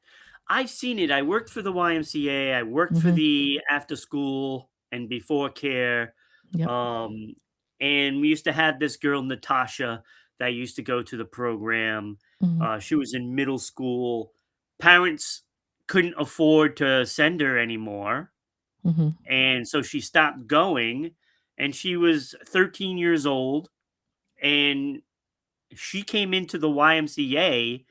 I've seen it. I worked for the YMCA. I worked for Hmm. the after school and before care. Yep. Um, and we used to have this girl, Natasha, that used to go to the program. Hmm. She was in middle school. Parents couldn't afford to send her anymore. Hmm. And so she stopped going. And she was 13 years old. And she came into the YMCA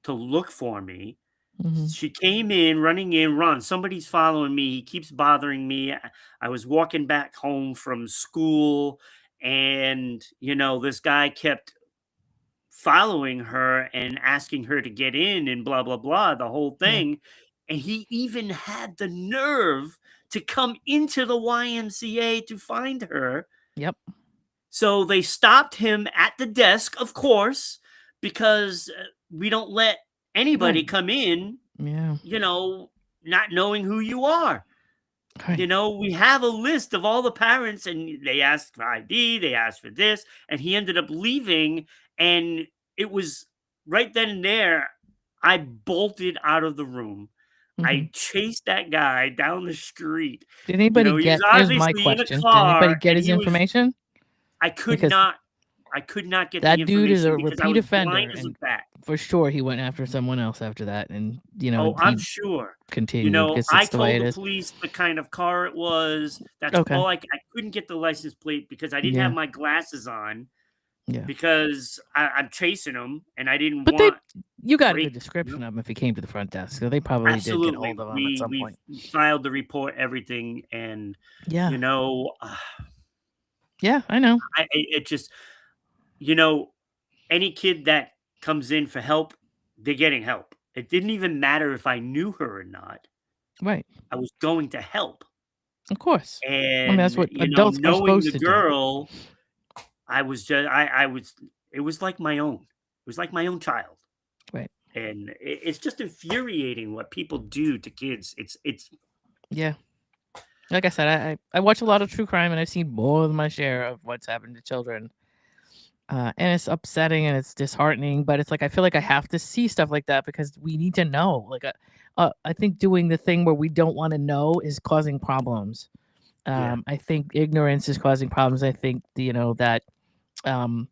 to look for me. Hmm. She came in, running in, "Ron, somebody's following me. He keeps bothering me." I was walking back home from school, and this guy kept following her and asking her to get in, and blah blah blah, the whole Yeah. thing. And he even had the nerve to come into the YMCA to find her. Yep. So they stopped him at the desk, of course, because we don't let anybody Right. come in, Yeah. not knowing who you are. Right. We have a list of all the parents, and they asked for ID, they asked for this, and he ended up leaving. And it was right then and there, I bolted out of the room. Hmm. I chased that guy down the street. Did anybody He was get? Here's my obviously in a question. Did anybody car, get and his information? I could Because not. I could not get the That dude is information a because I repeat was blind offender, as a and bat. for sure he went after someone else after that, and, Oh, I'm he sure. continued because I it's the way told it the is. police the kind of car it was. That's Okay. all I couldn't get the license plate because I didn't have Yeah, my glasses on yeah. because I'm chasing him and I didn't But they want you got a good break, you know? description of him if he came to the front desk, so they probably did get Absolutely. hold of him at We some we point. filed the report, everything, and, Yeah. you know, Yeah, I know. it just you know, any kid that comes in for help, they're getting help. It didn't even matter if I knew her or not. Right. I was going to help. Of course. I mean, that's And, what adults are knowing supposed the to do. girl, I was just I was it was like my own. It was like my own child. Right. And it's just infuriating what people do to kids. It's Yeah. Like I said, I watch a lot of true crime, and I've seen more than my share of what's happened to children. And it's upsetting and it's disheartening, but it's like I feel like I have to see stuff like that because we need to know. Like, I think doing the thing where we don't want to know is causing problems. yeah, I think ignorance is causing problems. I think that um,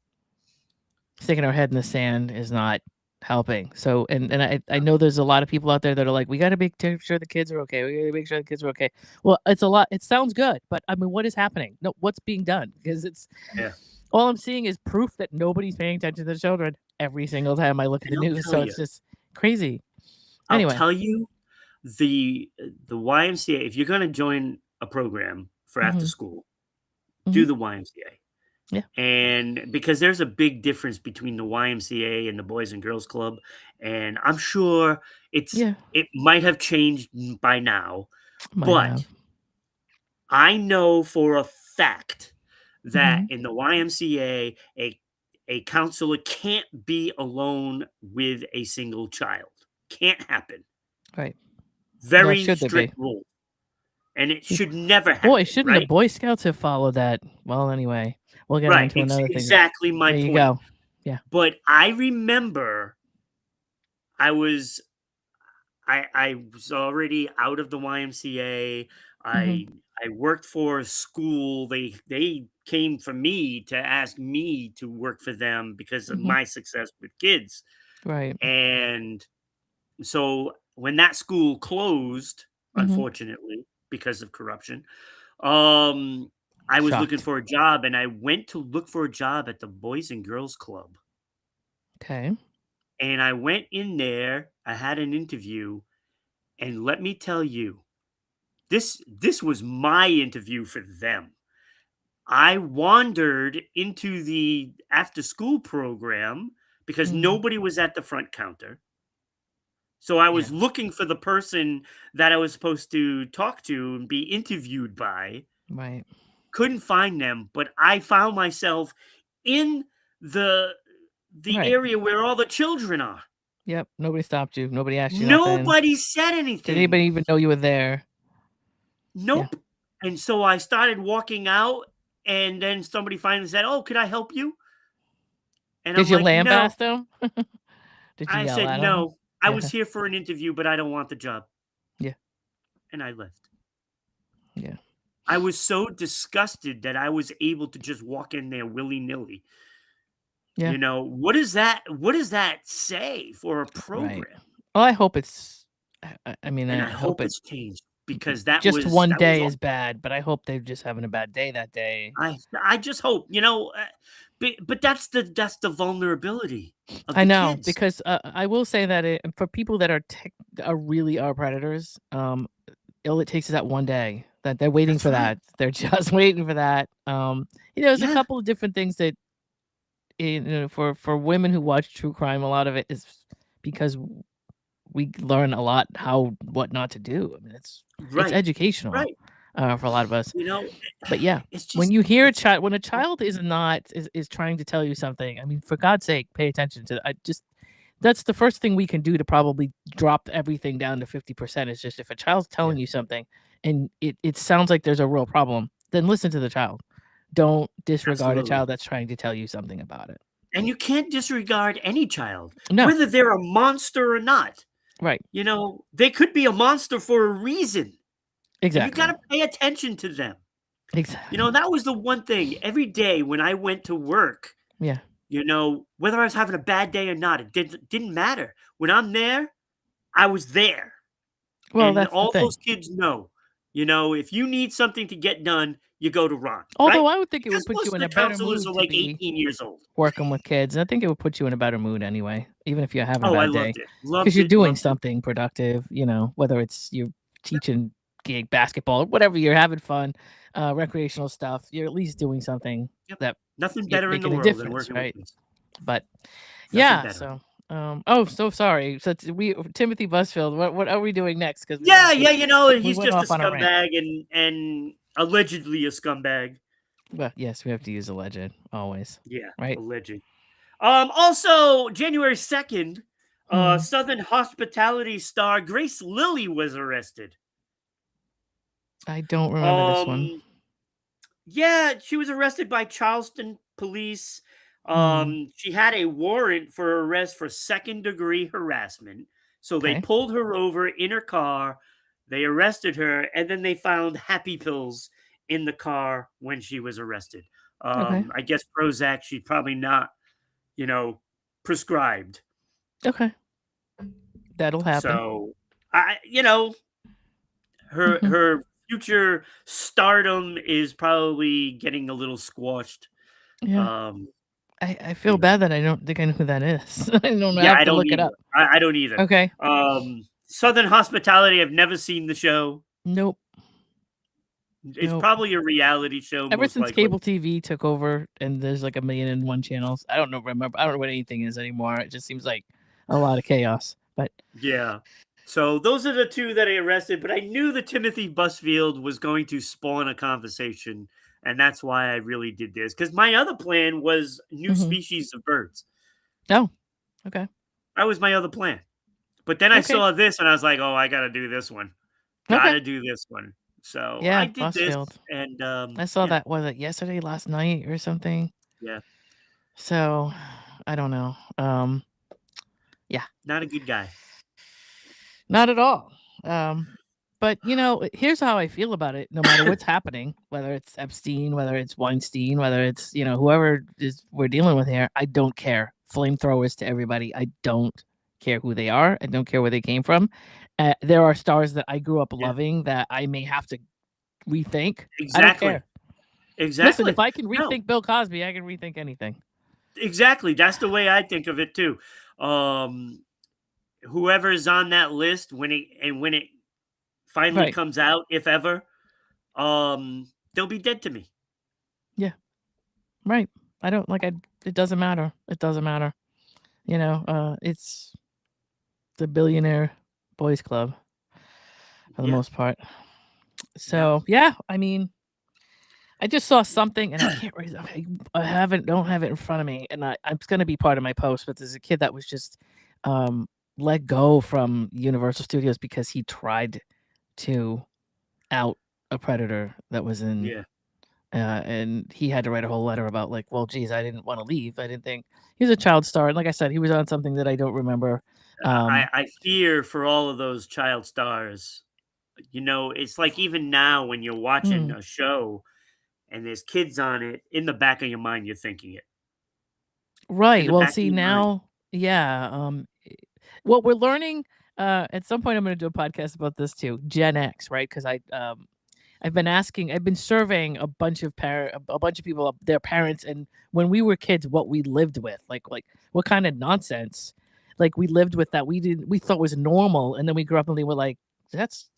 sticking our head in the sand is not helping. So, and I know there's a lot of people out there that are like, we got to make sure the kids are okay. We got to make sure the kids are okay. Well, it's a lot. It sounds good, but I mean, what is happening? No, what's being done? Because it's yeah. all I'm seeing is proof that nobody's paying attention to the children every single time I look at the And I'll news. tell So you it's just crazy. I'll Anyway. tell you the YMCA, if you're gonna join a program for after Hmm. school, Hmm. do the YMCA. Yeah. And because there's a big difference between the YMCA and the Boys and Girls Club, and I'm sure Yeah. it might have changed by now, Might but have. I know for a fact that Hmm. in the YMCA, a counselor can't be alone with a single child. Can't happen. Right. Nor Very should there strict be. rule, and it should never Boy, happen, shouldn't the right? Boy Scouts have followed that? Well, anyway, we'll get on Right, to another thing. exactly my There you point. go. Yeah. But I remember I was I was already out of the YMCA. Hmm. I worked for a school. They came for me to ask me to work for them because of Hmm. my success with kids. Right. And so when that school closed, Hmm. unfortunately, because of corruption, um, I was looking Shocked. for a job and I went to look for a job at the Boys and Girls Club. Okay. And I went in there, I had an interview, and let me tell you, this was my interview for them. I wandered into the after school program because Mm. nobody was at the front counter. So I Yeah. was looking for the person that I was supposed to talk to and be interviewed by. Right. Couldn't find them, but I found myself in the the Right. area where all the children are. Yep. Nobody stopped you. Nobody asked you nothing. Nobody said Did anything. anybody even know you were there? Yeah. Nope. And so I started walking out, and then somebody finally said, "Oh, could I help you?" And Did I'm you like, "No." lambaste them? Did you I yell said, at them? "No. I was Yeah. here for an interview, but I don't want the job." Yeah. And I left. Yeah. I was so disgusted that I was able to just walk in there willy-nilly. Yeah. What does that say for a Right. program? Well, I hope it's. I mean, And I I hope hope it. it's changed because Just one that was day all is bad, but I hope they're just having a bad day that day. I just hope, but that's the vulnerability of I the know kids. because I will say that for people that are really are predators, all it takes is that one day that they're waiting That's for right. that. They're just waiting for that. There's a Yeah. couple of different things that for women who watch true crime, a lot of it is because we learn a lot how what not to do. I mean, it's Right. educational Right. for a lot of us. You know, But yeah, it's when just you hear it's when a child is not is trying to tell you something, I mean, for God's sake, pay attention to. I just That's the first thing we can do to probably drop everything down to 50%. Is just if a child's yeah, telling you something and it sounds like there's a real problem, then listen to the child. Don't disregard a absolutely. child that's trying to tell you something about it. And you can't disregard any child, No, whether they're a monster or not. right. They could be a monster for a reason, and you Exactly. gotta pay attention to them. Exactly. That was the one thing every day when I went to work, Yeah. Whether I was having a bad day or not, it didn't matter. When I'm there, I was there. Well, And that's the all thing. those kids know, if you need something to get done, you go to Ron, right? Although I would think it would Because put most you of in the a better counselors mood are to like be 18 years old. working with kids. I think it would put you in a better mood anyway, even if you're having a Oh, I bad day, loved it. because Loved you're it, doing loved it. something productive, whether it's you're teaching gig basketball, whatever, you're having fun, recreational stuff. You're at least doing something Yep. that Nothing you're better in the making a world than difference, working with right? kids. But Nothing yeah, better. so oh, so sorry. So we Timothy Busfield. What are we doing next? Because Yeah, we yeah, we he's went just a off on a rant. scumbag and allegedly a scumbag. Well, yes, we have to use a legend always, Yeah, right? alleged. Also, January 2nd, Hmm. Southern hospitality star Grace Lilly was arrested. I don't remember this one. Um, yeah, she was arrested by Charleston police. Hmm. She had a warrant for arrest for second-degree harassment. So they Okay. pulled her over in her car, they arrested her, and then they found happy pills in the car when she was arrested. Okay. I guess Prozac, she's probably not, you know, prescribed. Okay. That'll happen. So her Hmm. her future stardom is probably getting a little squashed. Yeah. Um, I you feel know, bad that I don't think I know who that is. I don't know. I yeah, have I to don't look it either. up. I don't either. Okay. Southern Hospitality, I've never seen the show. Nope. It's Nope. probably a reality show, Ever most since likely. cable TV took over and there's like a million and one channels, I don't know. Remember, I don't know what anything is anymore. It just seems like a lot of chaos. But Yeah. So those are the two that I arrested, but I knew that Timothy Busfield was going to spawn a conversation, and that's why I really did this. Because my other plan was new hmm. species of birds. Oh, okay. That was my other plan. But then I Okay. saw this and I was like, "Oh, I gotta do this one. Okay. Gotta do this one." So I Yeah, did this Busfield. and I saw yeah, that, was it yesterday, last night, or something? yeah. So I don't know. Yeah, Not a good guy. not at all. Um, but here's how I feel about it. No matter what's happening, whether it's Epstein, whether it's Weinstein, whether it's whoever is we're dealing with here, I don't care. Flamethrowers to everybody. I don't care who they are. I don't care where they came from. There are stars that I grew up Yeah. loving that I may have to rethink. I don't Exactly. care. Listen, if Exactly. I can No. rethink Bill Cosby, I can rethink anything. Exactly. That's the way I think of it too. Um Whoever is on that list when it finally Right. comes out, if ever, they'll be dead to me. Yeah. Right. I don't like I it doesn't matter. It doesn't matter. It's the billionaire boys club for the Yeah. most part. Yeah. So, yeah, I mean, I just saw something and I can't raise I haven't don't have it in front of me and it's going to be part of my post, but there's a kid that was just um let go from Universal Studios because he tried to out a predator that was in Yeah. and he had to write a whole letter about like, well, geez, I didn't want to leave. I didn't think he was a child star, and like I said, he was on something that I don't remember. I fear for all of those child stars. It's like even now when you're watching Hmm. a show and there's kids on it, in the back of your mind, you're thinking it. In Right. the Well, back of see your mind. now, yeah. What we're learning. At some point, I'm going to do a podcast about this too. Gen X, right? Because I've been surveying a bunch of people, their parents, and when we were kids, what we lived with, like what kind of nonsense, like we lived with that we thought was normal, and then we grew up and we were like, that's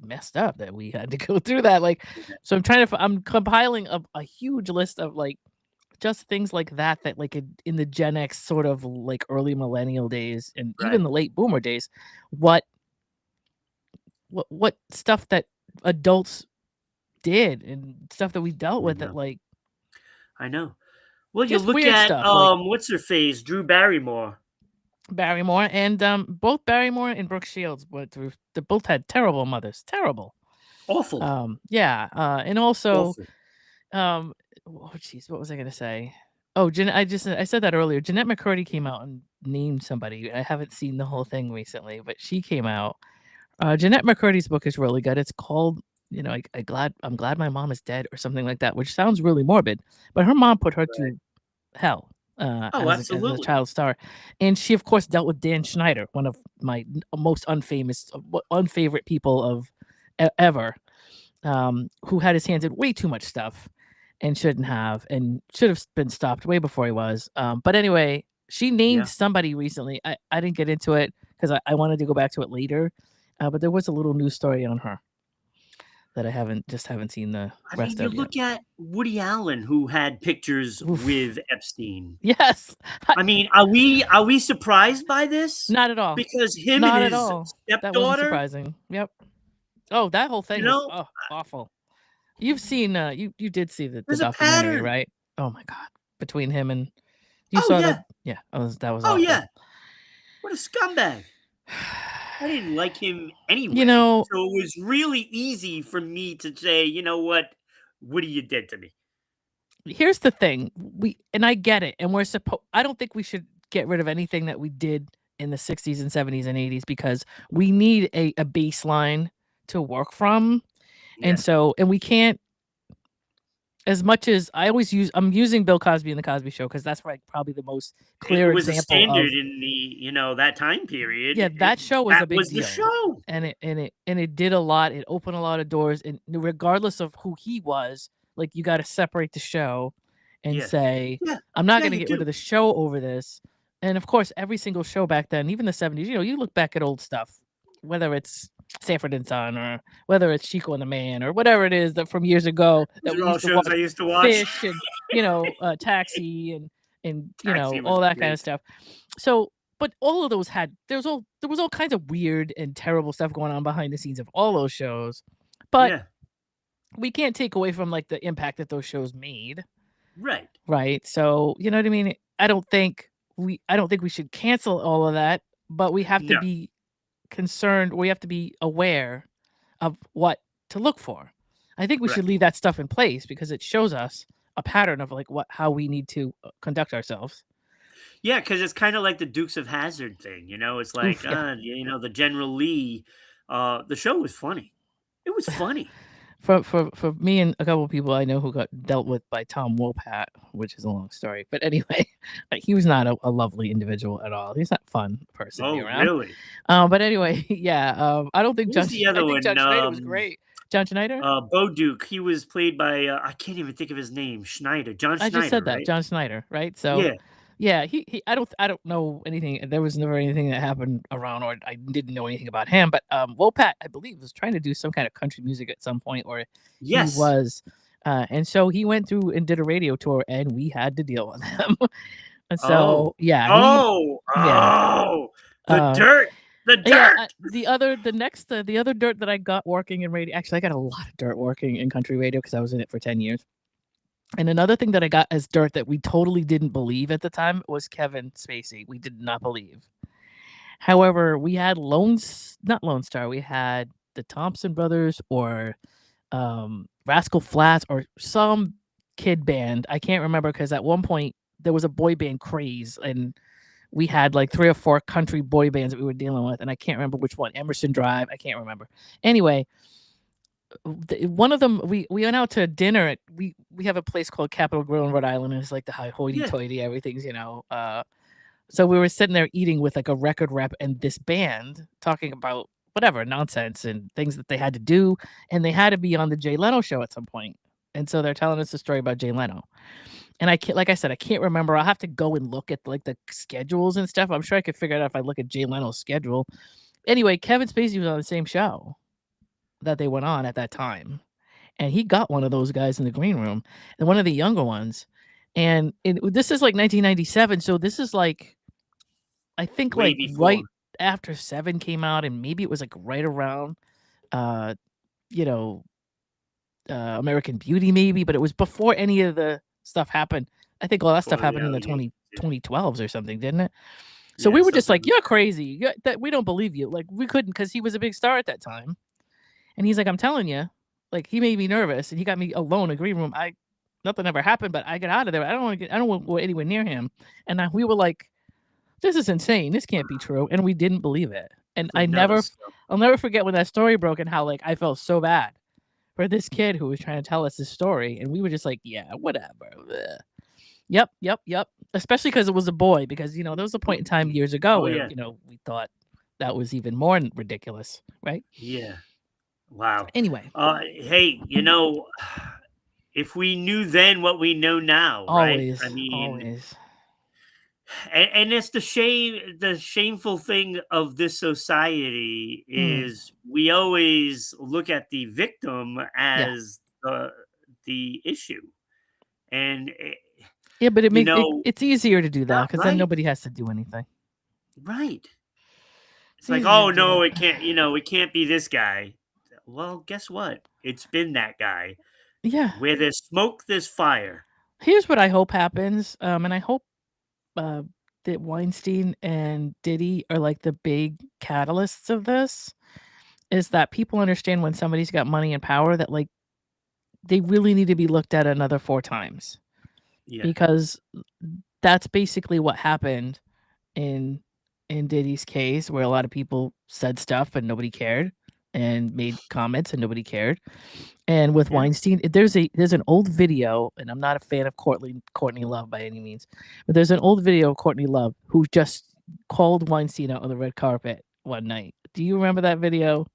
messed up that we had to go through that. Like, Yeah. so I'm compiling a huge list of like just things like that like in the Gen X sort of like early millennial days and even Right. the late boomer days, what what stuff that adults did and stuff that we dealt I with that know. like I know. Well, you just look weird at stuff like what's her face, Drew Barrymore. Barrymore and both Barrymore and Brooke Shields went through they both had terrible mothers. Terrible. Awful. Yeah, and also Awful. um oh jeez, what was I gonna say? Oh, I said that earlier. Jeanette McCurdy came out and named somebody. I haven't seen the whole thing recently, but she came out. Jeanette McCurdy's book is really good. It's called, I'm glad my mom is dead or something like that, which sounds really morbid. But her mom put her Right. through hell, Oh, as a absolutely. child star, and she, of course, dealt with Dan Schneider, one of my most unfamous, unfavorite people of ever, who had his hands in way too much stuff and shouldn't have, and should have been stopped way before he was. But anyway, she named Yeah. somebody recently. I didn't get into it because I wanted to go back to it later, but there was a little news story on her that I haven't seen the I mean, rest you of yet. look at Woody Allen, who had pictures Oof. with Epstein. Yes. I mean, are we surprised by this? Not at all. Because him and Not at his all. That wasn't stepdaughter, surprising. Yep. Oh, that whole you thing was, know, oh, awful. You've seen, you did see the there's a documentary, pattern. right? Oh my god. Between him and you Oh, saw that? yeah. Yeah, that was Oh, awful. yeah. What a scumbag. I didn't like him You anyway, know, so it was really easy for me to say, "You know what you did to me." here's the thing. I get it, and I don't think we should get rid of anything that we did in the 60s and 70s and 80s because we need a baseline to work from. And Yeah. so and we can't as much as I'm using Bill Cosby and The Cosby Show because that's, like, probably the most It clear was a example standard of in that time period. yeah, that show was That a big was the deal, show. and it did a lot, it opened a lot of doors, and regardless of who he was, like, you gotta separate the show and Yeah. say, Yeah. "I'm not Yeah, gonna you get rid do. of the show over this," and, of course, every single show back then, even the '70s, you look back at old stuff, whether it's Sanford and Son or whether it's Chico and the Man or whatever it is that from years ago that Those we are all used to shows watch, I used to watch. Fish and, Taxi and, Taxi was all that kinda great. stuff. So, but all of those there was all kinds of weird and terrible stuff going on behind the scenes of all those shows, but Yeah. we can't take away from, like, the impact that those shows made, Right. right? So, you know what I mean? I don't think we should cancel all of that, but we have to No. be concerned, we have to be aware of what to look for. I think we Right. should leave that stuff in place because it shows us a pattern of, like, how we need to, conduct ourselves. Yeah, because it's kinda like the Dukes of Hazzard thing, it's like, Oof, yeah. the General Lee, the show was funny. It was funny. For me and a couple of people I know who got dealt with by Tom Wopat, which is a long story, but anyway, he was not a lovely individual at all. He's not a fun person to be Oh, around. really? But anyway, yeah, I don't think Who was the I other think John one? Schneider was great. John Schneider? Bo Duke, he was played by, I can't even think of his name, Schneider, John I just Schneider, said that, right? John Schneider, right? So, Yeah. yeah, he I don't know anything there was never anything that happened around or I didn't know anything about him, but, Wopat, I believe, was trying to do some kind of country music at some point, or he Yes. was, and so he went through and did a radio tour, and we had to deal with him. And Oh. so, yeah, Oh! yeah, Oh! The uh, dirt! The yeah, dirt! the other dirt that I got working in radio actually, I got a lot of dirt working in country radio because I was in it for 10 years. And another thing that I got as dirt that we totally didn't believe at the time was Kevin Spacey. We did not believe. However, we had not Lone Star, we had the Thompson Brothers or Rascal Flatts or some kid band. I can't remember because at one point there was a boy band craze and we had like 3 or 4 country boy bands that we were dealing with, and I can't remember which one. Emerson Drive, I can't remember. Anyway, one of them we went out to dinner at we have a place called Capitol Grill in Rhode Island, and it's like the high Yeah. hoity-toity, everything's, so we were sitting there eating with like a record rep and this band talking about whatever nonsense and things that they had to do, and they had to be on the Jay Leno show at some point. And so they're telling us a story about Jay Leno. And I can't, like I said, I can't remember. I'll have to go and look at like the schedules and stuff. I'm sure I could figure it out if I look at Jay Leno's schedule. Anyway, Kevin Spacey was on the same show that they went on at that time. And he got one of those guys in the green room and one of the younger ones. And this is like 1997. So this is like, I think Way like before. right after Seven came out, and maybe it was like right around, uh, you know, American Beauty, maybe, but it was before any of the stuff happened. I think all that stuff Before the happened in the allegations, yeah. 2012s or something, didn't it? So Yeah, we were just something like, like "You're crazy. That we don't believe you." Like we couldn't because he was a big star at that time, and he's like, "I'm telling you," like he made me nervous, and he got me alone in a green room. Nothing ever happened, but I get out of there. I don't want to go anywhere near him. And we were like, "This is insane. This can't be true," and we didn't believe it. And another stuff. I'll never forget when that story broke and how like I felt so bad for this kid who was trying to tell us his story, and we were just like, "Yeah, whatever." Bleh. Yep, yep, yep. Especially because it was a boy, because, there was a point in time years ago Oh, where, yeah. we thought that was even more ridiculous, right? Yeah. Wow. Anyway, Hey, if we knew then what we know now, right? I always, mean, always. and it's the shameful thing of this society Mm, is we always look at the victim yeah. as the issue. And Yeah, but it you makes know, it's easier to do that not because then right. nobody has to do anything. Right. It's It's like, easier "Oh, to do no, that. it can't be this guy." Well, guess what? It's been that guy. Yeah. Where there's smoke, there's fire. Here's what I hope happens, and I hope, uh, that Weinstein and Diddy are, like, the big catalysts of this, is that people understand when somebody's got money and power that, like, they really need to be looked at another 4 times, Yeah. because that's basically what happened in Diddy's case, where a lot of people said stuff and nobody cared, and made comments and nobody cared. And with Yeah. Weinstein, there's an old video, and I'm not a fan of Courtney Love by any means, but there's an old video of Courtney Love who just called Weinstein out on the red carpet one night. Do you remember that video?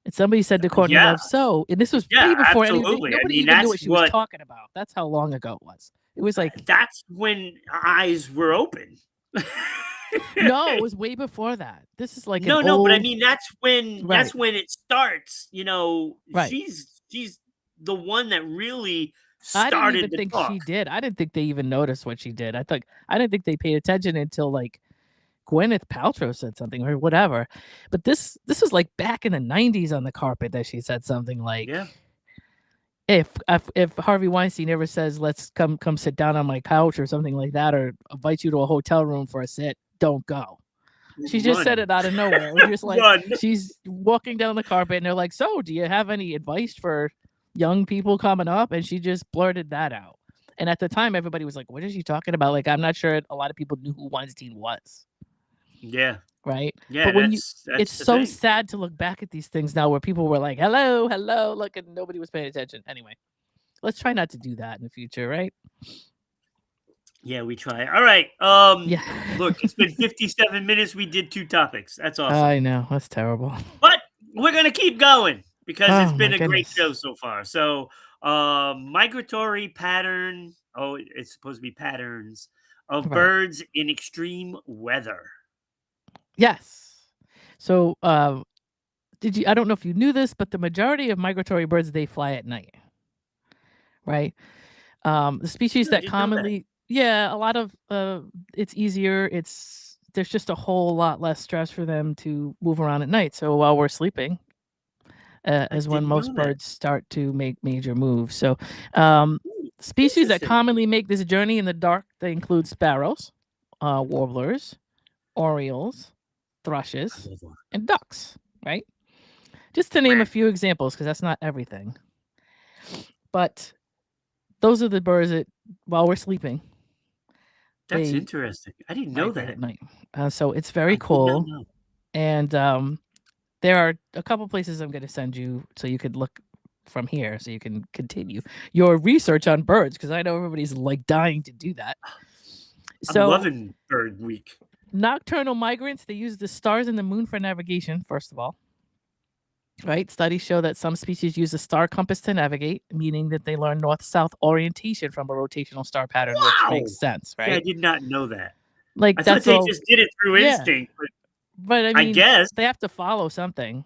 And somebody said to Courtney Yeah. Love, "So," and this was Yeah, way before absolutely. I nobody mean, even knew what she was talking about. That's how long ago it was. It was like, that's when eyes were open. no, it was way before that. This is like an No, no, but I old, mean, that's right, when it starts, right. she's the one that really I didn't started even the think talk. she did. I didn't think they even noticed what she did. I didn't think they paid attention until, like, Gwyneth Paltrow said something or whatever. But this was, like, back in the '90s on the carpet that she said something like, Yeah. If Harvey Weinstein ever says, "Let's come sit down on my couch," or something like that, or invite you to a hotel room for a sit, don't go. She just said Run. it out of nowhere. It was just like Run. she's walking down the carpet and they're like, "So, do you have any advice for young people coming up?" And she just blurted that out. And at the time, everybody was like, "What is she talking about?" Like, I'm not sure a lot of people knew who Weinstein was, Yeah. right? Yeah, But when it's that's the so thing. sad to look back at these things now where people were like, "Hello, hello," look, and nobody was paying attention. Anyway, let's try not to do that in the future, right? Yeah, we try. All right. Yeah. Look, it's been 57 minutes. We did 2 topics. That's awesome. I know, that's terrible. But we're gonna keep going because it's Oh my been a great show goodness. so far. So, migratory pattern. Oh, it's supposed to be patterns of Right. birds in extreme weather. Yes. So, did you I don't know if you knew this, but the majority of migratory birds, they fly at night, right? The species No, I that didn't know that. commonly, yeah, a lot of, it's easier, there's just a whole lot less stress for them to move around at night, so while we're sleeping, I is when didn't know most that. birds start to make major moves. So, um, Ooh, species that interesting. commonly make this journey in the dark, they include sparrows, warblers, orioles, I thrushes, love that. and ducks, right? Just to name a Quack. few examples, because that's not everything. But those are the birds that, while we're sleeping, That's they interesting. I didn't know migrate at that. night. So it's very I did not cool. know. And there are a couple places I'm going to send you so you could look from here so you can continue your research on birds because I know everybody's like dying to do that. I'm So, loving Bird Week. nocturnal migrants, they use the stars and the moon for navigation, first of all. Right? Studies show that some species use a star compass to navigate, meaning that they learn north south orientation from a rotational star pattern, which makes Wow. sense, See, I right? did not know that. Like, I thought that's they all. just did it through Yeah. instinct, but But I I mean, guess they have to follow something.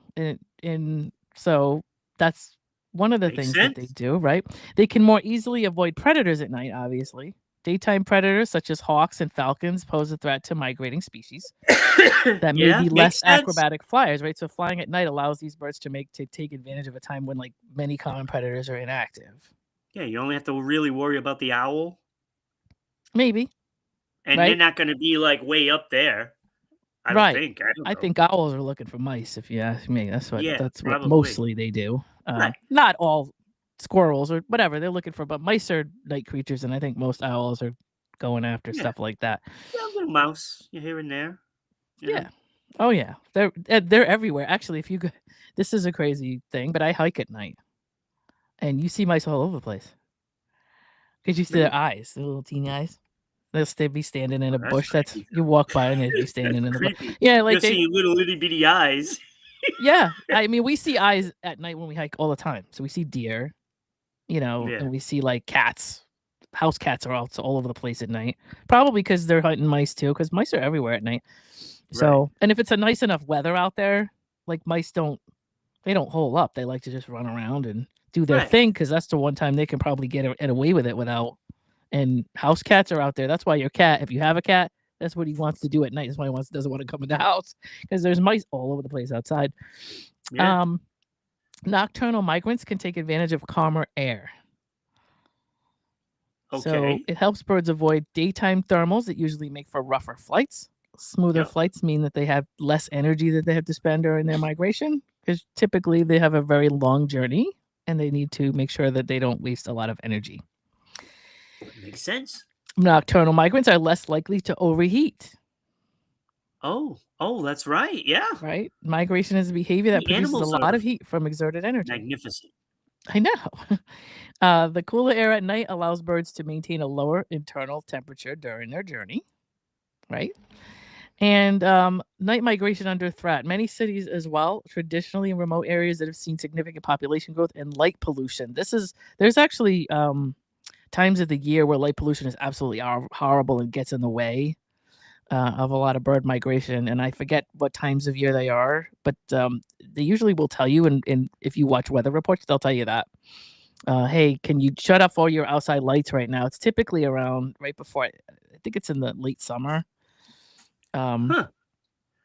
And so that's one of the makes things that they sense. do, right? They can more easily avoid predators at night, obviously. Daytime predators such as hawks and falcons pose a threat to migrating species that may Yeah, be less makes sense. acrobatic flyers, right? So flying at night allows these birds to take advantage of a time when like many common predators are inactive. Yeah, you only have to really worry about the owl, Maybe, and they're right? not gonna be, like, way up there. I don't Right. think. I don't I know. think owls are looking for mice, if you ask me. Yeah, That's what probably. mostly they do. Right. Not all squirrels or whatever they're looking for, but mice are night creatures, and I think most owls are going after Yeah. stuff like that. Yeah, a little mouse here and there, you know? Yeah. Oh yeah. They're everywhere. Actually, if you go, this is a crazy thing, but I hike at night, and you see mice all over the place. 'Cause you see their Really? eyes, their little teeny eyes. They'll be standing in Oh, a that's bush that's creepy. you walk by and they'd be That's standing in the bush. creepy. Yeah, like You're they seeing little itty bitty eyes. yeah, I mean, we see eyes at night when we hike all the time. So we see deer, Yeah, and we see, like, cats. House cats are also all over the place at night, probably because 'cause they're hunting mice too, because mice are everywhere at night. right, So and if it's a nice enough weather out there, like, mice don't hole up, they like to just run around and do their right. thing, because that's the one time they can probably get away with it without and house cats are out there, that's why your cat if you have a cat, that's what he wants to do at night, that's why he doesn't wanna come in the house because there's mice all over the place outside. Yeah, Um, Nocturnal migrants can take advantage of calmer air. So okay. it helps birds avoid daytime thermals that usually make for rougher flights. Smoother Yep. flights mean that they have less energy that they have to spend during their migration because typically they have a very long journey and they need to make sure that they don't waste a lot of energy. Makes sense. Nocturnal migrants are less likely to overheat, Oh, oh, that's right, yeah. right? Migration is a behavior that The produces a animals lot are of heat from exerted energy. magnificent. I know. The cooler air at night allows birds to maintain a lower internal temperature during their journey, right? And night migration under threat. Many cities as well, traditionally in remote areas that have seen significant population growth and light pollution. There's actually times of the year where light pollution is absolutely horrible and gets in the way of a lot of bird migration. And I forget what times of year they are, but they usually will tell you. And if you watch weather reports, they'll tell you that. Hey, can you shut off all your outside lights right now? It's typically around right before, I think it's in the late summer. Um, Huh,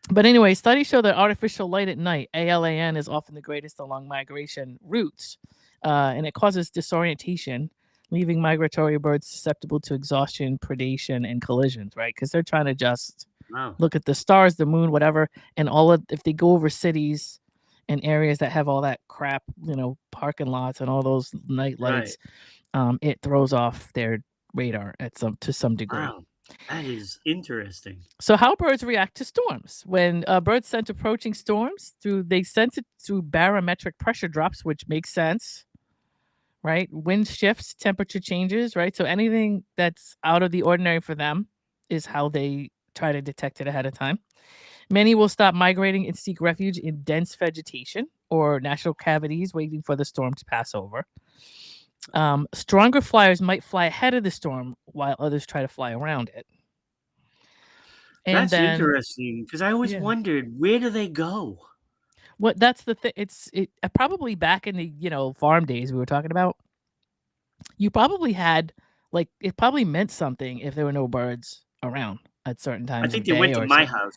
But anyway, studies show that artificial light at night, ALAN, is often the greatest along migration routes, and it causes disorientation, leaving migratory birds susceptible to exhaustion, predation, and collisions. Right, because they're trying to just wow, look at the stars, the moon, whatever, and all of if they go over cities and areas that have all that crap, parking lots and all those night right. lights, it throws off their radar at some degree. Wow, that is interesting. So how birds react to storms. When birds sense approaching storms, they sense it through barometric pressure drops, which makes sense, right? Wind shifts, temperature changes, right? So anything that's out of the ordinary for them is how they try to detect it ahead of time. Many will stop migrating and seek refuge in dense vegetation or natural cavities, waiting for the storm to pass over. Stronger flyers might fly ahead of the storm while others try to fly around it. And That's then, interesting because I always yeah. wondered, where do they go? What that's the thing. Probably back in the farm days we were talking about. You probably had like it probably meant something if there were no birds around at certain I times think of they went day to or my certain. house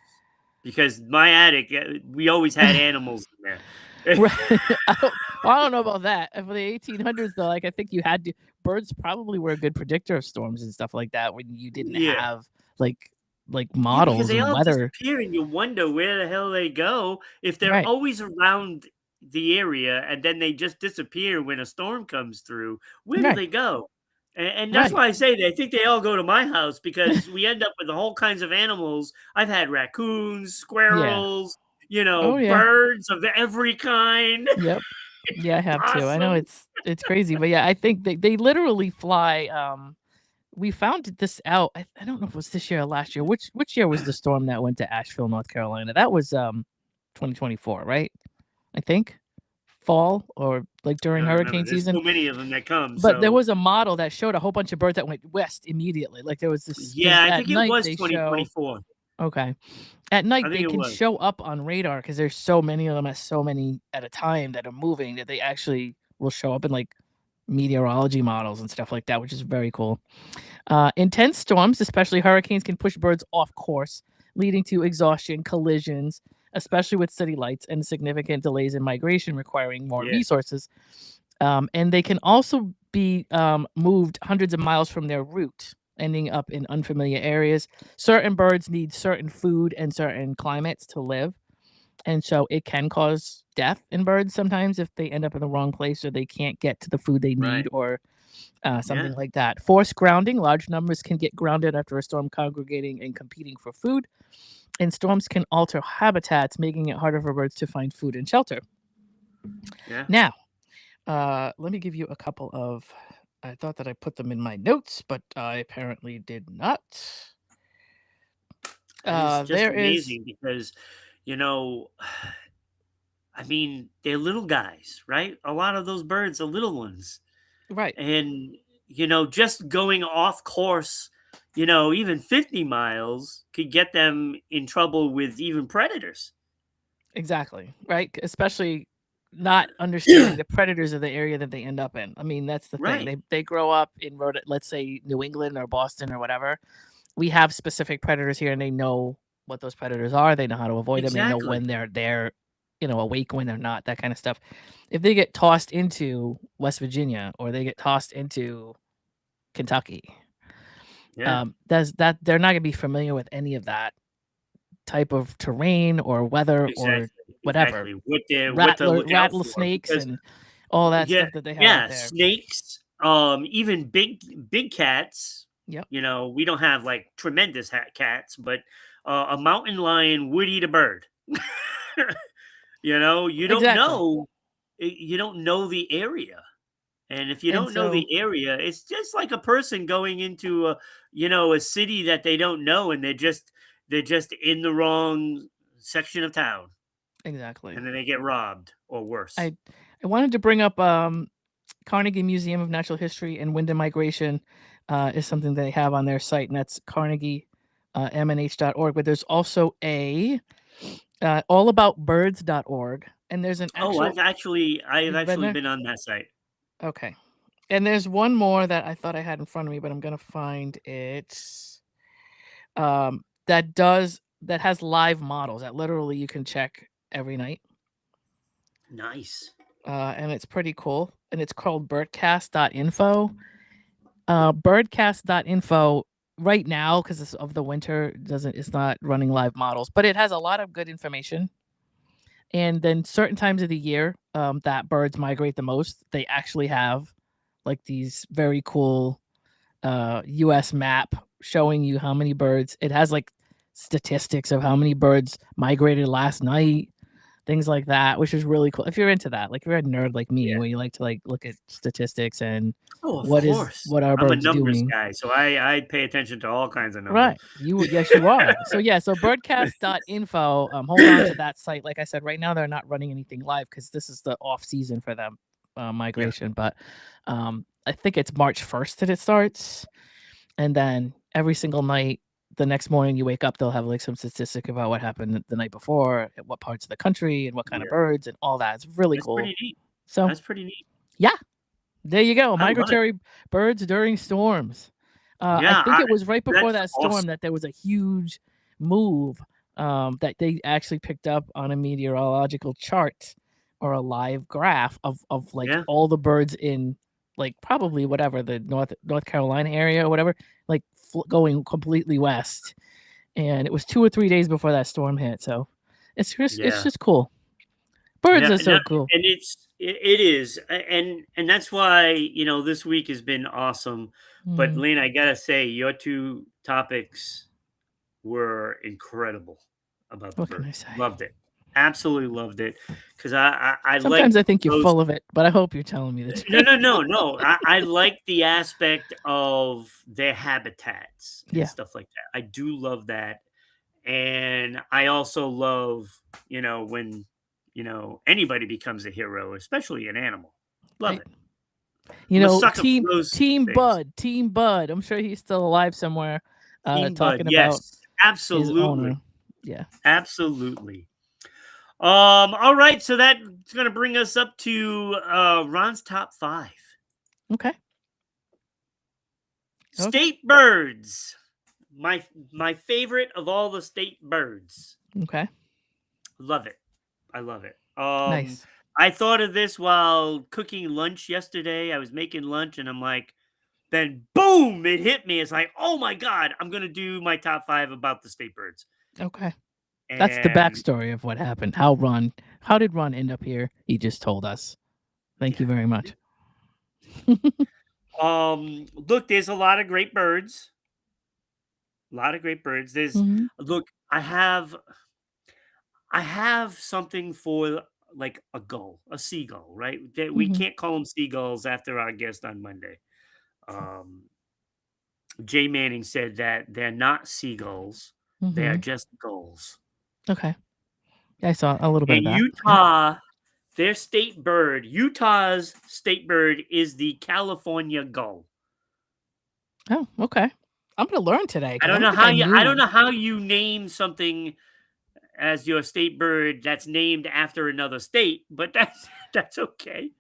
because my attic, we always had animals in there. Right. I don't know about that. For the 1800s though, like I think you had to birds probably were a good predictor of storms and stuff like that when you didn't Yeah. have like Yeah, because models they and all weather. disappear and you wonder where the hell they go if they're Right. always around the area and then they just disappear when a storm comes through. Where do Right. they go? And that's Right. why I say that I think they all go to my house because we end up with all kinds of animals. I've had raccoons, Yeah. squirrels, Oh yeah. birds of every kind, Yep. Yeah, I have too. I know possum. it's crazy, but yeah, I think they literally fly. We found this out. I don't know if it was this year or last year. Which year was the storm that went to Asheville, North Carolina? That was 2024, right? I think fall or like I during don't remember. hurricane There's season. so many of them that come. But there So, was a model that showed a whole bunch of birds that went west immediately. Like there was this yeah, because I at think it night was they show 2024. okay. At I night, think they it can was. show up on radar because there's so many of them at so many at a time that are moving that they actually will show up in like meteorology models and stuff like that, which is very cool. Intense storms, especially hurricanes, can push birds off course, leading to exhaustion, collisions, especially with city lights, and significant delays in migration requiring more Yeah, resources. And they can also be moved hundreds of miles from their route, ending up in unfamiliar areas. Certain birds need certain food and certain climates to live. And so it can cause death in birds sometimes if they end up in the wrong place or they can't get to the food they need right. or Yeah, something like that. Forced grounding, large numbers can get grounded after a storm congregating and competing for food. And storms can alter habitats, making it harder for birds to find food and shelter. yeah. Now, let me give you a couple of I thought that I put them in my notes, but I apparently did not. That is just There is amazing because, you know, I mean, they're little guys, right? A lot of those birds are little ones. right, And, just going off course, even 50 miles could get them in trouble with even predators. exactly, right, especially not understanding the predators of the area that they end up in. I mean, that's the thing. Right. They grow up in let's say New England or Boston or whatever. We have specific predators here, and they know what those predators are. They know how to avoid them. They know Exactly. when they're awake, when they're not, that kind of stuff. If they get tossed into West Virginia or they get tossed into Kentucky, Yeah. does that they're not gonna be familiar with any of that type of terrain or weather or Exactly. whatever. Exactly. What to look out for Rattlesnakes because and all that yeah, stuff that they have out yeah, there. snakes, even big cats. Yep, We don't have like tremendous cats, but a mountain lion would eat a bird. exactly. You don't know the area. And if you And don't know so the area, it's just like a person going into a city that they don't know, and they're just in the wrong section of town, exactly. and then they get robbed or worse. I I wanted to bring up Carnegie Museum of Natural History and Wind and Migration is something they have on their site, and that's Carnegie MNH.org. But there's also a allaboutbirds.org, and there's an Oh, actual. I've You've been actually there? been on that site. Okay. And there's one more that I thought I had in front of me, but I'm gonna find it. That has live models that literally you can check every night. Nice. And it's pretty cool. And it's called birdcast.info. Birdcast.info right now, because it's of the winter, doesn't it's not running live models, but it has a lot of good information. And then certain times of the year that birds migrate the most, they actually have like these very cool US map showing you how many birds. It has like statistics of how many birds migrated last night, things like that, which is really cool. If you're into that, like if you're a nerd like me, Yeah. where you like to like look at statistics and Oh, of course. what are I'm a birds numbers doing. guy, so I pay attention to all kinds of numbers. Right. Yes, you are. So yeah, so birdcast.info, hold on to that site. Like I said, right now they're not running anything live because this is the off season for them Yeah. migration. But I think it's March 1st that it starts. And then every single night, the next morning you wake up, they'll have like some statistic about what happened the night before, at what parts of the country and what kind of Yeah. birds and all that. It's really That's cool. pretty neat. So That's pretty neat. yeah, there you go. I love it. Migratory birds during storms. I Yeah, think it was right before that's that storm awesome. that there was a huge move that they actually picked up on a meteorological chart or a live graph of like Yeah. all the birds in like probably whatever the North Carolina area or whatever, like going completely west. And it was 2 or 3 days before that storm hit. So it's Yeah. just cool. Birds Yeah, are no, so cool. and it is, and that's why this week has been awesome. But Mhm. Lena, I gotta say, your two topics were incredible about the What can I birds. say? Loved it, absolutely loved it, because I Sometimes like I think you're those. full of it, but I hope you're telling me the No, truth. no, no, no. I like the aspect of their habitats and Yeah, stuff like that. I do love that. And I also love, when, anybody becomes a hero, especially an animal. Love right. it. I'm a sucker for those things. Team Bud. I'm sure he's still alive somewhere, Team Bud, talking about yes, his owner. absolutely. Yeah. Absolutely. All right, so that's gonna bring us up to Ron's top five. Okay. Okay. State birds. My favorite of all the state birds. Okay. Love it. I love it. Nice. I thought of this while cooking lunch yesterday. I was making lunch and I'm like, then boom, it hit me. It's like, oh my God, I'm gonna do my top five about the state birds. Okay. That's the And backstory of what happened. How did Ron end up here? He just told us. Thank you yeah. very much. Look, there's a lot of great birds. A lot of great birds. Mhm. Look, I have something for like a gull, a seagull, right? We Mhm. can't call them seagulls after our guest on Monday. Um, Jay Manning said that they're not seagulls; they are Mhm. just gulls. Okay. I saw a little bit And of that. Yep. Their state bird, Utah's state bird is the California gull. Oh, okay. I'm gonna learn today because I don't think I I don't knew. know how you name something as your state bird that's named after another state, but that's that's okay.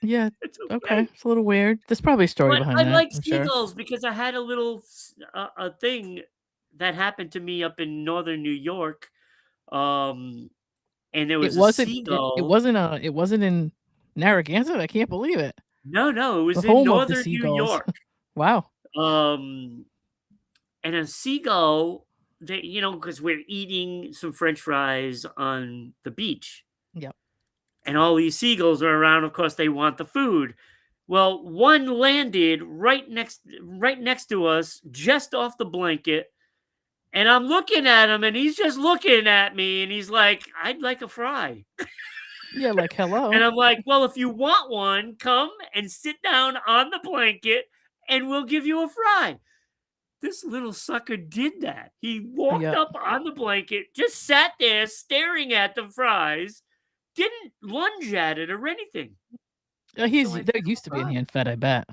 Yeah. It's Okay. okay. It's a little weird. There's probably a story But behind I that, like I'm sure. seagulls because I had a a thing that happened to me up in northern New York. Um, and there It was a wasn't it seagull. wasn't, it wasn't in Narragansett? I can't believe it. No, no, it The was in home of the northern New seagulls. York. Wow. Um, and a seagull, because we're eating some French fries on the beach, Yep. and all these seagulls are around. Of course, they want the food. Well, one landed right next to us, just off the blanket. And I'm looking at him, and he's just looking at me, and he's like, "I'd like a fry." Yeah, like, And hello. I'm like, "Well, if you want one, come and sit down on the blanket, and we'll give you a fry." This little sucker did that. He walked Yep. up on the blanket, just sat there staring at the fries, didn't lunge at it or anything. So I fed They're him used a to being fry. hand fed, I bet,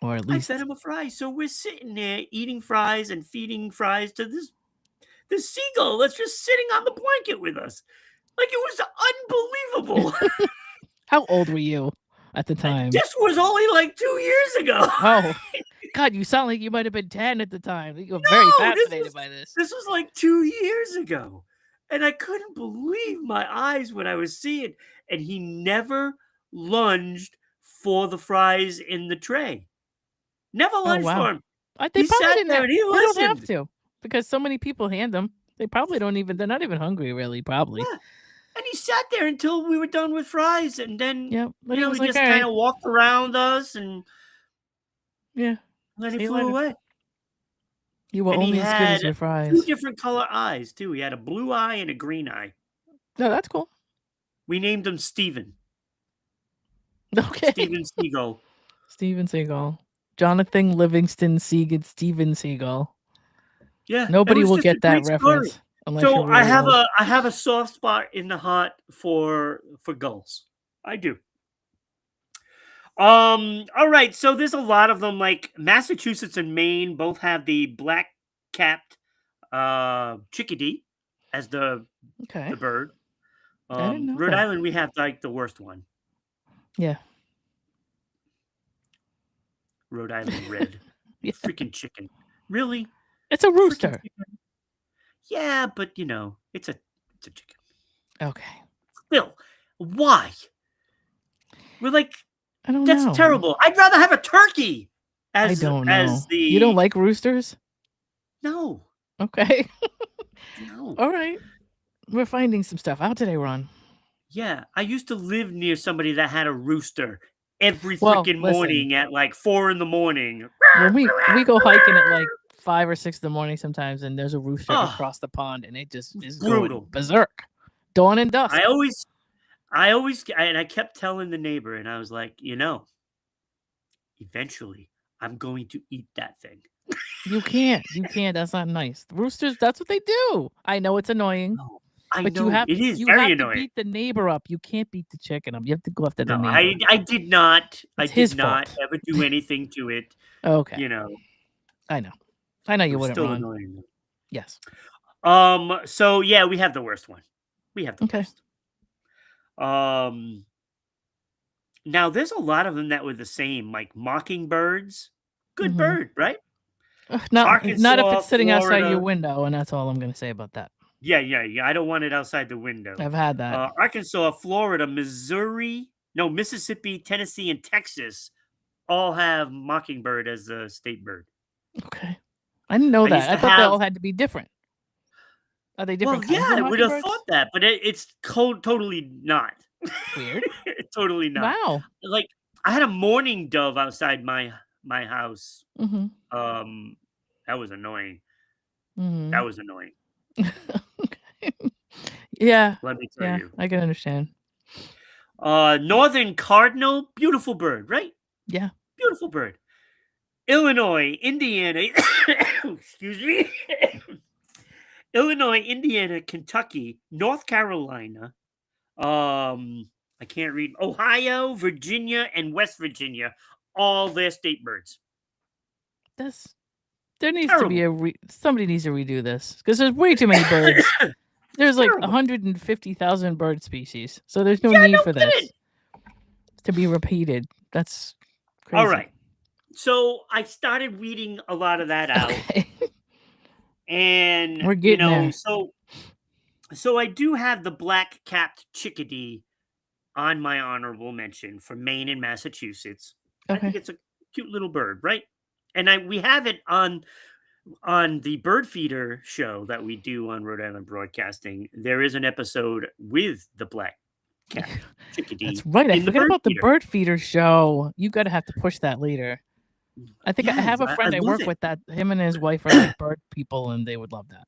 or at I fed least him a fry. So we're sitting there eating fries and feeding fries to this seagull that's just sitting on the blanket with us. Like, it was unbelievable. How old were you at the time? This was only like 2 years ago. Oh, God, you sound like you might have been 10 at the time. You were very No, fascinated by this. this was like 2 years ago. And I couldn't believe my eyes when I was seeing. And he never lunged for the fries in the tray. Never Oh, lunged wow. for him. They He probably sat didn't there have and he they don't have listened. to because so many people hand them. They probably don't even they're not even hungry really, probably. Yeah. And he sat there until we were done with fries. And then, Yeah, but he he was like, just "All kind right. of walked around us, and Yeah, then he see you flew later." away. You were And he only as good as had your two fries. different color eyes, too. He had a blue eye and a green eye. No, that's cool. We named him Steven. Okay. Steven Seagull. Steven Seagal. Jonathan Livingston Steven Seagal. Yeah, it Nobody was will just a get that great story. reference unless you're So really old. I have a soft spot in the heart for gulls. I do. All right, so there's a lot of them. Like Massachusetts and Maine both have the black capped chickadee as Okay. the bird. I didn't know Rhode that. Island, we have like the worst one. Yeah. Rhode Island red. Yeah. Freaking chicken. Really? It's a Freaking rooster. chicken. Yeah, but it's a chicken. Okay. Still, why? We're like, I don't that's know. terrible. I'd rather have a turkey I don't as know. You don't the like roosters? no, Okay. no. All right. We're finding some stuff. How today, Ron? Yeah, I used to live near somebody that had a rooster every Well, freaking listen. morning at like 4 in the morning. When we go hiking at like 5 or 6 in the morning sometimes, and there's a rooster Oh, across the pond, and it just is going brutal. berserk. Dawn and I dusk. always and I kept telling the neighbor, and I was like, eventually I'm going to eat that thing. You can't. You can't. That's not nice. Roosters, that's what they do. I know it's annoying, No, I but know it is you very have to annoying. beat the neighbor up. You can't beat the chicken up. You have to go after the No, neighbor. I It's did his not fault. ever do anything to it. Okay. You know, I know. I know it you was wouldn't, still Ron. annoying. Yes. So yeah, we have the worst one. We have the Okay. worst. Um, Now there's a lot of them that were the same, like mockingbirds. Good Mhm. bird, right? Not if Arkansas, it's sitting outside your Florida. window, and that's all I'm gonna say about that. Yeah, yeah, yeah. I don't want it outside the window. I've had that. Arkansas, Florida, Missouri, no, Mississippi, Tennessee, and Texas all have mockingbird as a state bird. Okay. I didn't know I that. used I to thought they have all had to be different. Are they Well, different yeah, kinds of I would have mockingbirds? thought that, but it's totally not. Weird. Totally not. Wow. Like, I had a mourning dove outside my house. Mhm. Um, that was annoying. That Mhm. was annoying. Okay. Yeah. Let me tell Yeah, you. I can understand. Northern cardinal, beautiful bird, right? Yeah. Beautiful bird. Illinois, Indiana, excuse me, Illinois, Indiana, Kentucky, North Carolina, I can't read, Ohio, Virginia, and West Virginia, all their state birds. This there needs to be Terrible. somebody needs to redo this because there's way too many birds. It's There's like terrible. 150,000 bird species, so there's no Yeah, need no for kidding. this to be repeated. That's All crazy. right. So I started weeding a lot of that out. Okay, And, we're getting there. so I do have the black-capped chickadee on my honorable mention for Maine and Massachusetts. I think Okay. it's a cute little bird, right? And we have it on the bird feeder show that we do on Rhode Island Broadcasting. There is an episode with the black-capped That's chickadee right. I in the forgot bird about the feeder. bird feeder show. You gotta have to push that later. I think I Yes, have a I friend I love work it. with that him and his wife are like bird people, and they would love that.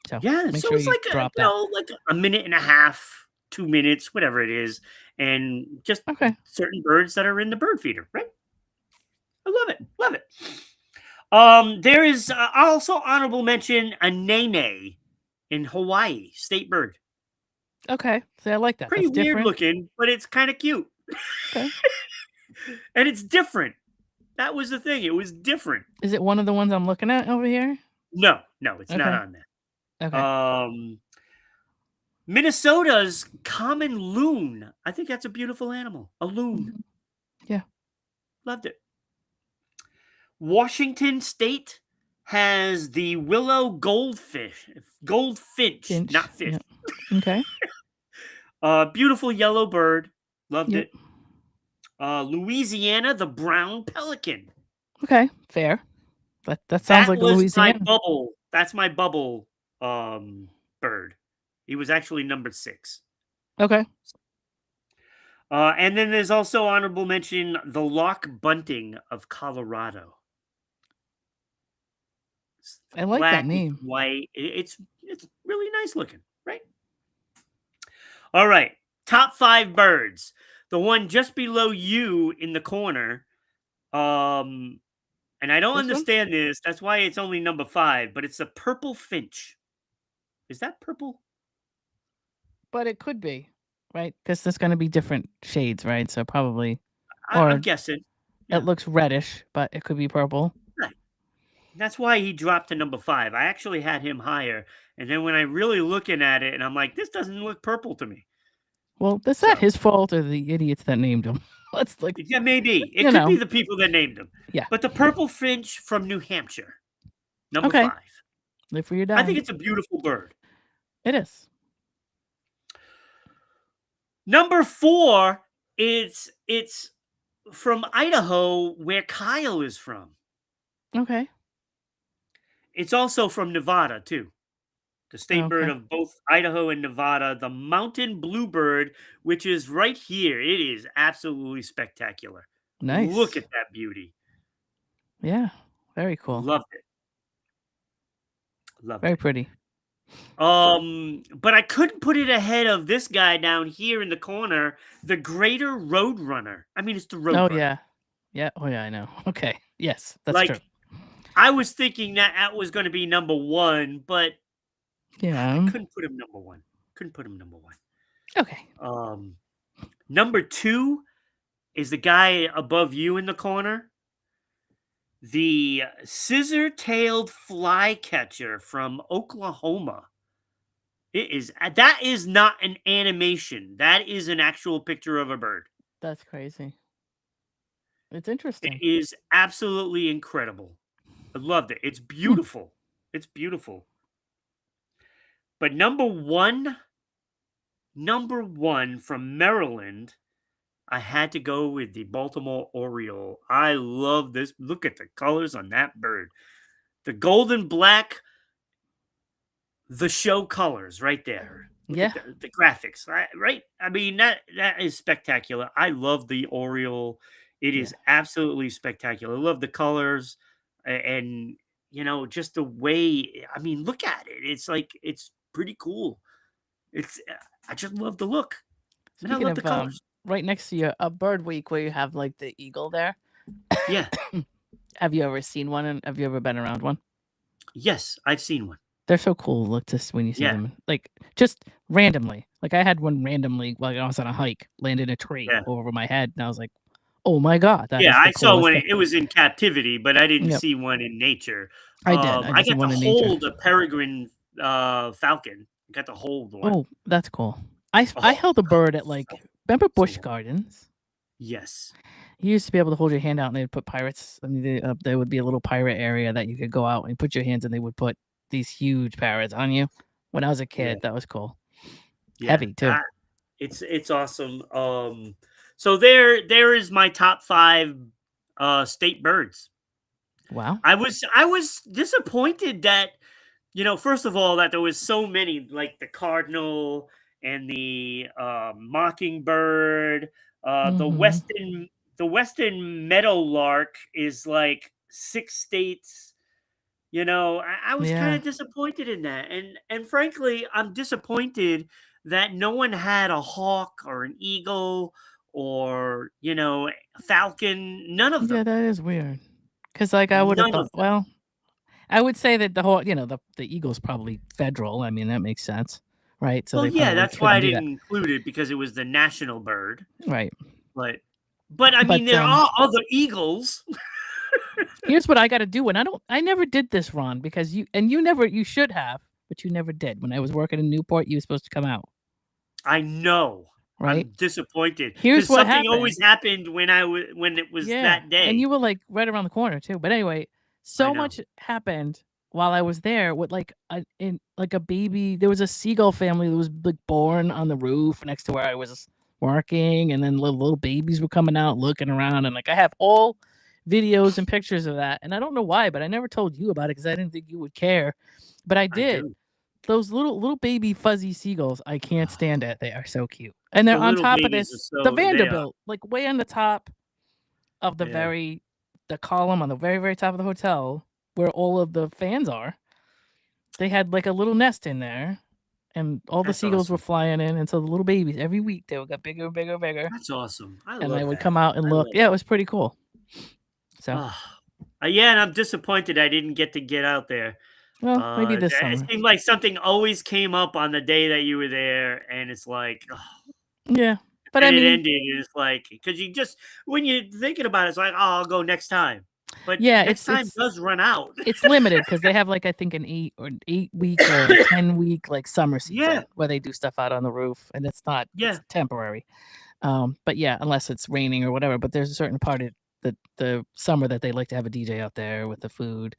So Yeah, make so sure it's you like drop that. like a minute and a half, 2 minutes, whatever it is, and just Okay. certain birds that are in the bird feeder, right? I love it, love it. There is also honorable mention a nene in Hawaii, state bird. Okay. See, I like that. Pretty That's weird different. looking, but it's kind of cute, Okay. and it's different. That was the thing; it was different. Is it one of the ones I'm looking at over here? No, no, it's not Okay. on there. Okay. Minnesota's common loon. I think that's a beautiful animal. A loon. Mhm. Yeah. Loved it. Washington State has the willow goldfinch, Finch. not fish. Yeah. Okay. Beautiful yellow bird. Loved Yep. it. Louisiana, the brown pelican. Okay. Fair. That sounds That like a was my Louisiana. bubble. That's my bubble bird. He was actually number 6. Okay. And then there's also honorable mention the lock bunting of Colorado. It's I like that black with name. white. It's really nice looking, right? All right. Top 5 birds. The one just below you in the corner. Um and I don't This one? understand this. That's why it's only number 5, but it's a purple finch. Is that purple? But it could be, right? Because there's gonna be different shades, right? So probably I'm or guessing. it Yeah. looks reddish, but it could be purple. Right. That's why he dropped to number 5. I actually had him higher. And then when I really looking at it and I'm like, this doesn't look purple to me. Well, that's not So his fault or the idiots that named him. Let's like, yeah, maybe. It you could be know, the people that named him. yeah. But the purple finch from New Hampshire, number Okay. 5. Live for your I think die. it's a beautiful bird. It is. Number 4, it's from Idaho where Kyle is from. Okay. It's also from Nevada too. The state bird Okay. of both Idaho and Nevada, the mountain bluebird, which is right here. It is absolutely spectacular. Look Nice. at that beauty. Yeah. Very cool. Loved it. Loved Very it. pretty. But I couldn't put it ahead of this guy down here in the corner, the Greater Roadrunner. I mean, it's the Oh Roadrunner. yeah. Yeah. Oh yeah, I know. Okay. Yes, that's true. Like, I was thinking that that was going to be number 1, but I Yeah. couldn't put him number 1. Couldn't put him number 1. Okay. Um, Number 2 is the guy above you in the corner, the scissor-tailed flycatcher from Oklahoma. It is that is not an animation. That is an actual picture of a bird. That's crazy. It's It interesting. is absolutely incredible. I loved it. It's Hmm. beautiful. It's beautiful. But number 1 from Maryland, I had to go with the Baltimore Oriole. I love this. Look at the colors on that bird. The golden black, the show colors right there. Look at Yeah. the graphics, right? I mean, that is spectacular. I love the Oriole. It Yeah. is absolutely spectacular. I love the colors and just the way. I mean, look at it. It's like it's pretty cool. It's I just love the look and I Speaking love the of colors. right next to you, a bird week where you have like the eagle there. Yeah. Have you ever seen one, and have you ever been around one? Yes, I've seen one. They're so cool, look, just when you see Yeah, them, like, just randomly. Like, I had one randomly while I was on a hike, land in a tree yeah. over my head, and I was like, "Oh my god, that Yeah, is the I saw coolest one, thing." it was in captivity, but I didn't Yep, see one in nature. I did. I I did see got to one in nature. hold a peregrine, falcon. I got to hold one. Oh, that's cool. I Oh, held a bird at, so like, remember Busch so Gardens? yes. You used to be able to hold your hand out and they'd put pirates. I mean, there would be a little pirate area that you could go out and put your hands and they would put these huge parrots on you. When I was a Yeah, kid, that was cool. yeah. Heavy too. It's awesome. So there is my top 5 state birds. Wow. I was disappointed that, first of all, that there was so many, like the cardinal and the mockingbird, uh, the Mhm. western the western meadowlark is like 6 states. I was kind Yeah. of disappointed in that, and frankly, I'm disappointed that no one had a hawk or an eagle or a falcon. None of Yeah, them. that is weird. Cause like, I would have None thought of them. well, I would say that the whole the eagle's probably federal. I mean, that makes sense, right? So Well, they yeah, probably that's why couldn't I do that. didn't include it because it was the national bird. Right. But but I mean, But, there are other eagles. here's what I gotta do, and I never did this, Ron, because you should have, but you never did. When I was working in Newport, you were supposed to come out, I know. right? I'm disappointed Here's because what something happened. always happened when it was Yeah, that and day. you were, like, right around the corner too, but anyway, I so know. much happened while I was there with, like, a baby there was a seagull family that was, like, born on the roof next to where I was working, and then little babies were coming out, looking around, and, like, I have all videos and pictures of that, and I don't know why, but I never told you about it because I didn't think you would care, but I I did. do. Those little baby fuzzy seagulls, I can't stand it, they are so cute, and they're The on little top of babies are this the so they are. Vanderbilt, like, way on the top of Yeah, the column on the very, very top of the hotel where all of the fans are, they had, like, a little nest in there, and all the that's seagulls were awesome. flying in, and so the little babies, every week, they would get bigger and bigger and bigger, That's awesome. I and they love would that. come out and I look. love Yeah, it that. was pretty cool. So, Ah, yeah, and I'm disappointed I didn't get to get out there. well, maybe this It summer. seemed like something always came up on the day that you were there, and it's like, ugh, Yeah, but I and it mean, ended, and it's like, because you just when you're thinking about it, it's like, oh, I'll go next time, but yeah, next time does run out. it's limited because they have, like, I think an 8-week or a 10-week, like, summer Yeah, season where they do stuff out on the roof, and yeah, it's temporary. But yeah, unless it's raining or whatever, but there's a certain part of the summer that they like to have a DJ out there with the food.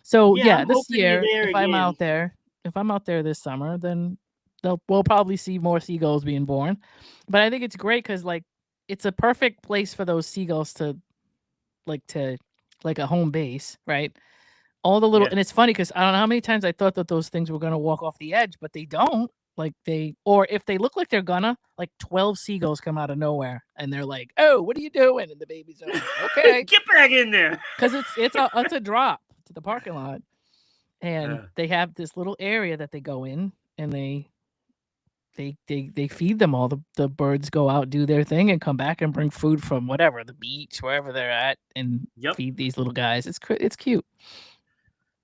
So, yeah. yeah, I'm this hoping you're year, there again. if I'm out there this summer, then we'll probably see more seagulls being born. But I think it's great because like, it's a perfect place for those seagulls to like a home base, right? All the little Yeah, and it's funny because I don't know how many times I thought that those things were gonna walk off the edge, but they don't. Like, or if they look like they're gonna, like, 12 seagulls come out of nowhere, and they're like, "Oh, what are you doing?" And the babies are like, "Okay," get back in there. because it's a drop to the parking lot, and Yeah. they have this little area that they go in, and they feed them all. The birds go out, do their thing, and come back and bring food from whatever, the beach, wherever they're at, and Yep. feed these little guys. It's cute.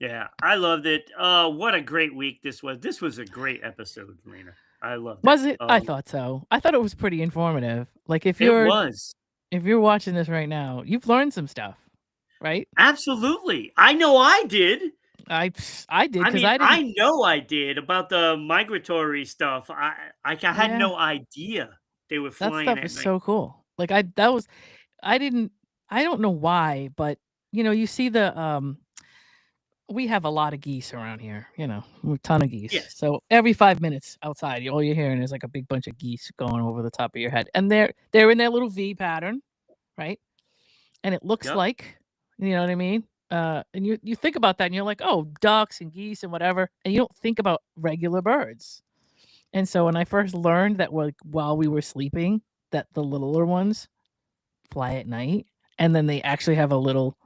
Yeah, I loved it. What a great week this was. This was a great episode, Lena. I loved it. Was it? I thought so. I thought it was pretty informative. Like, It was. if you're watching this right now, you've learned some stuff, right? Absolutely. I know I did. I did I because mean, I didn't. I know I did about the migratory stuff. I had Yeah, no idea they were that flying stuff at is night. so cool. Like, I didn't. I don't know why, but you see we have a lot of geese around here. A ton of geese. Yes. So every 5 minutes outside, all you're hearing is like a big bunch of geese going over the top of your head, and they're in their little V pattern, right? And it looks Yep. like, you know what I mean? And you think about that and you're like, "Oh, ducks and geese and whatever," and you don't think about regular birds. And so when I first learned that, like, while we were sleeping, that the littler ones fly at night, and then they actually have a little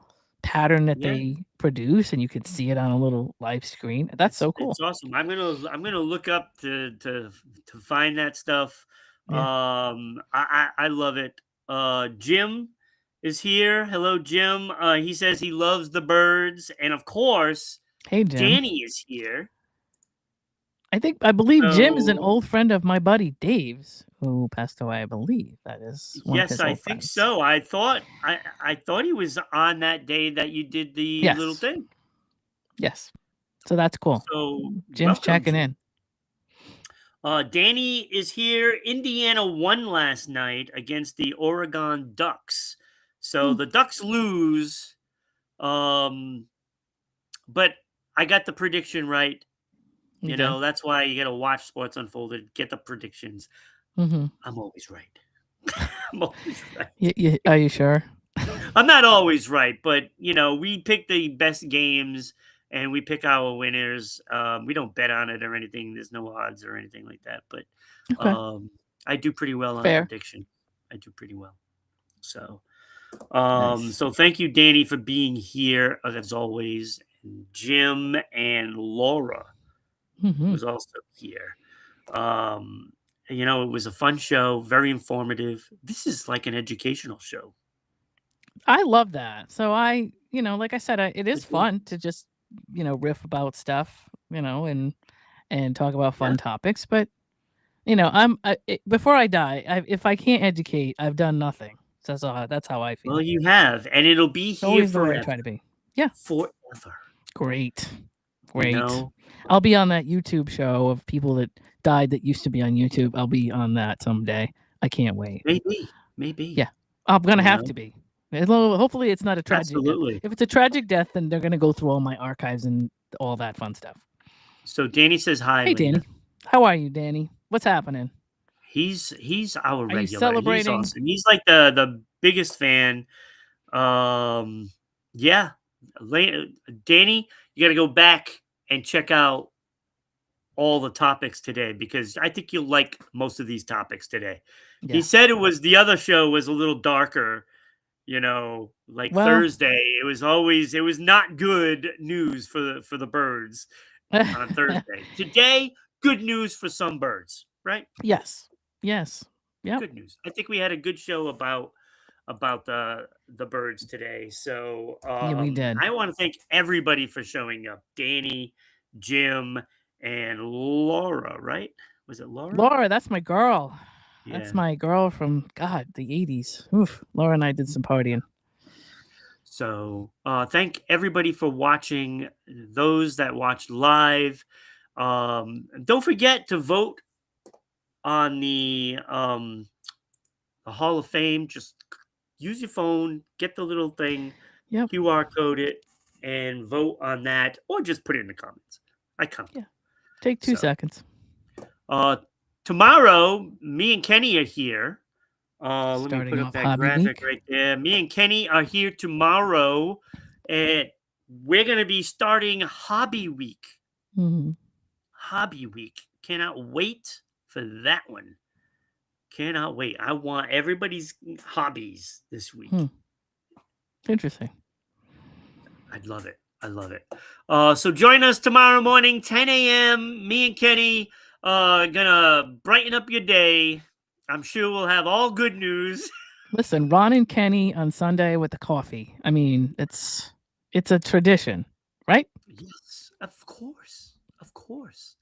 pattern that Yeah. they produce, and you can see it on a little live screen. That's so It's cool. awesome. I'm gonna look up to find that stuff. Yeah. I love it. Jim is here. Hello, Jim. He says he loves the birds, and of course, Hey, Jim. Danny is here. I believe Jim is an So old friend of my buddy Dave's, who passed away. I believe that is one of yes, his I old think friends. so. I thought he was on that day that you did the little Yes. thing. Yes. So that's cool. So Jim's welcome, checking Jim. in. Danny is here. Indiana won last night against the Oregon Ducks. So Hmm, the Ducks lose. Um, but I got the prediction right. you did. That's why you got to watch Sports Unfolded, get the predictions. Mhm. I'm always right. I'm always right. Are you sure? I'm not always right, but we pick the best games and we pick our winners. We don't bet on it or anything. There's no odds or anything like that. But Okay. I do pretty well on Fair. prediction. I do pretty well. So, Nice. so thank you, Danny, for being here as always. And Jim and Laura Mhm. was also here. Um, it was a fun show, very informative. This is like an educational show. I love that. So like I said, it I is do. fun to just, riff about stuff, and talk about Yeah. fun topics, but before I die, if I can't educate, I've done nothing. So that's how I Well, feel. you have, and it'll be here Always the way I forever. try to be. Yeah, Forever. great. You Great. know? I'll be on that YouTube show of people that died that used to be on YouTube. I'll be on that someday. I can't wait. Maybe. Maybe. Yeah. I'm gonna You have know? to be. Hopefully it's not a tragic death. Absolutely. If it's a tragic death, then they're gonna go through all my archives and all that fun stuff. So Danny says hi, Hey Danny. Lena. How are you, Danny? What's happening? He's our Are you regular. He's celebrating? awesome. He's like the biggest fan. Um yeah. Lena, Danny, you got to go back and check out all the topics today because I think you'll like most of these topics today. He Yeah. said it was the other show was a little darker, like Well, Thursday. It was not good news for the birds on Thursday. Today, good news for some birds, right? yes. Yes. Yep. Good news. I think we had a good show about the birds today. So Yeah, we did. I want to thank everybody for showing up. Danny, Jim, and Laura, right? Was it Laura? Laura, that's my girl. That's Yeah. my girl from God, the 80s. Oof. Laura and I did some partying. So thank everybody for watching. Those that watched live. Don't forget to vote on the Hall of Fame. Just use your phone, get the little thing, Yep. QR code it, and vote on that, or just put it in the comments. I count Yeah. them. Take 2 So seconds. uh, tomorrow, me and Kenny are here. Let me put Starting up off that hobby graphic week. right there. Me and Kenny are here tomorrow, and we're gonna be starting Hobby Week. Mhm. Hobby Week. Cannot wait for that one. Cannot wait. I want everybody's hobbies this Hmm. week. Interesting. I'd love it. I love it. So join us tomorrow morning, 10 a.m. Me and Kenny gonna brighten up your day. I'm sure we'll have all good news. Listen, Ron and Kenny on Sunday with the coffee. I mean, it's a tradition, right? Yes, of course. Of course.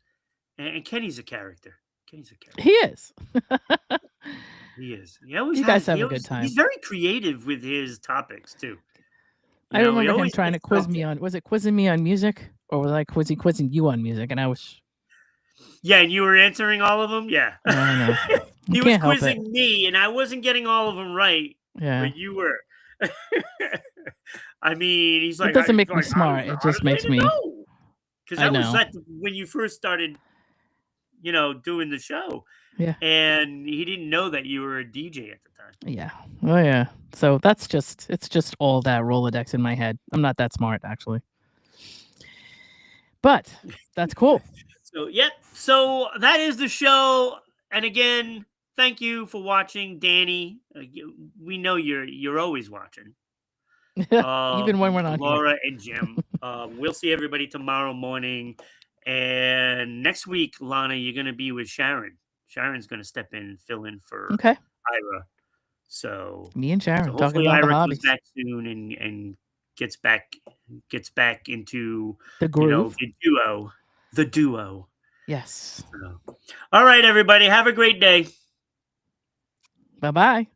And Kenny's a character. Kenny's a character. He is. He is. He always You guys has. have a good He's time. very creative with his topics too. I He remember him always trying to picks quiz me something. on was it quizzing me on music or was I quizzing you on music? And I was Yeah, and you were answering all of them? Yeah. yeah, I know. I He was can't help it. quizzing me, and I wasn't getting all of them right, Yeah. but you were. I mean, he's It like, doesn't make me like, how does smart. It how just does makes Lena me know? Because I that was know. like when you first started, doing the show, Yeah. and he didn't know that you were a DJ at the time. Yeah. Oh yeah. So it's just all that Rolodex in my head. I'm not that smart actually. But that's cool. So, yep. So that is the show. And again, thank you for watching, Danny. We know you're always watching. Even when we're not here. Laura and Jim. We'll see everybody tomorrow morning. And next week, Lana, you're going to be with Sharon. Sharon's going to step in and fill in for Okay. Ira. So Me and so Sharon talking hopefully about the Ira comes hobbies. back soon and gets back into, The groove. the duo. Yes. So, all right, everybody, have a great day. Bye bye.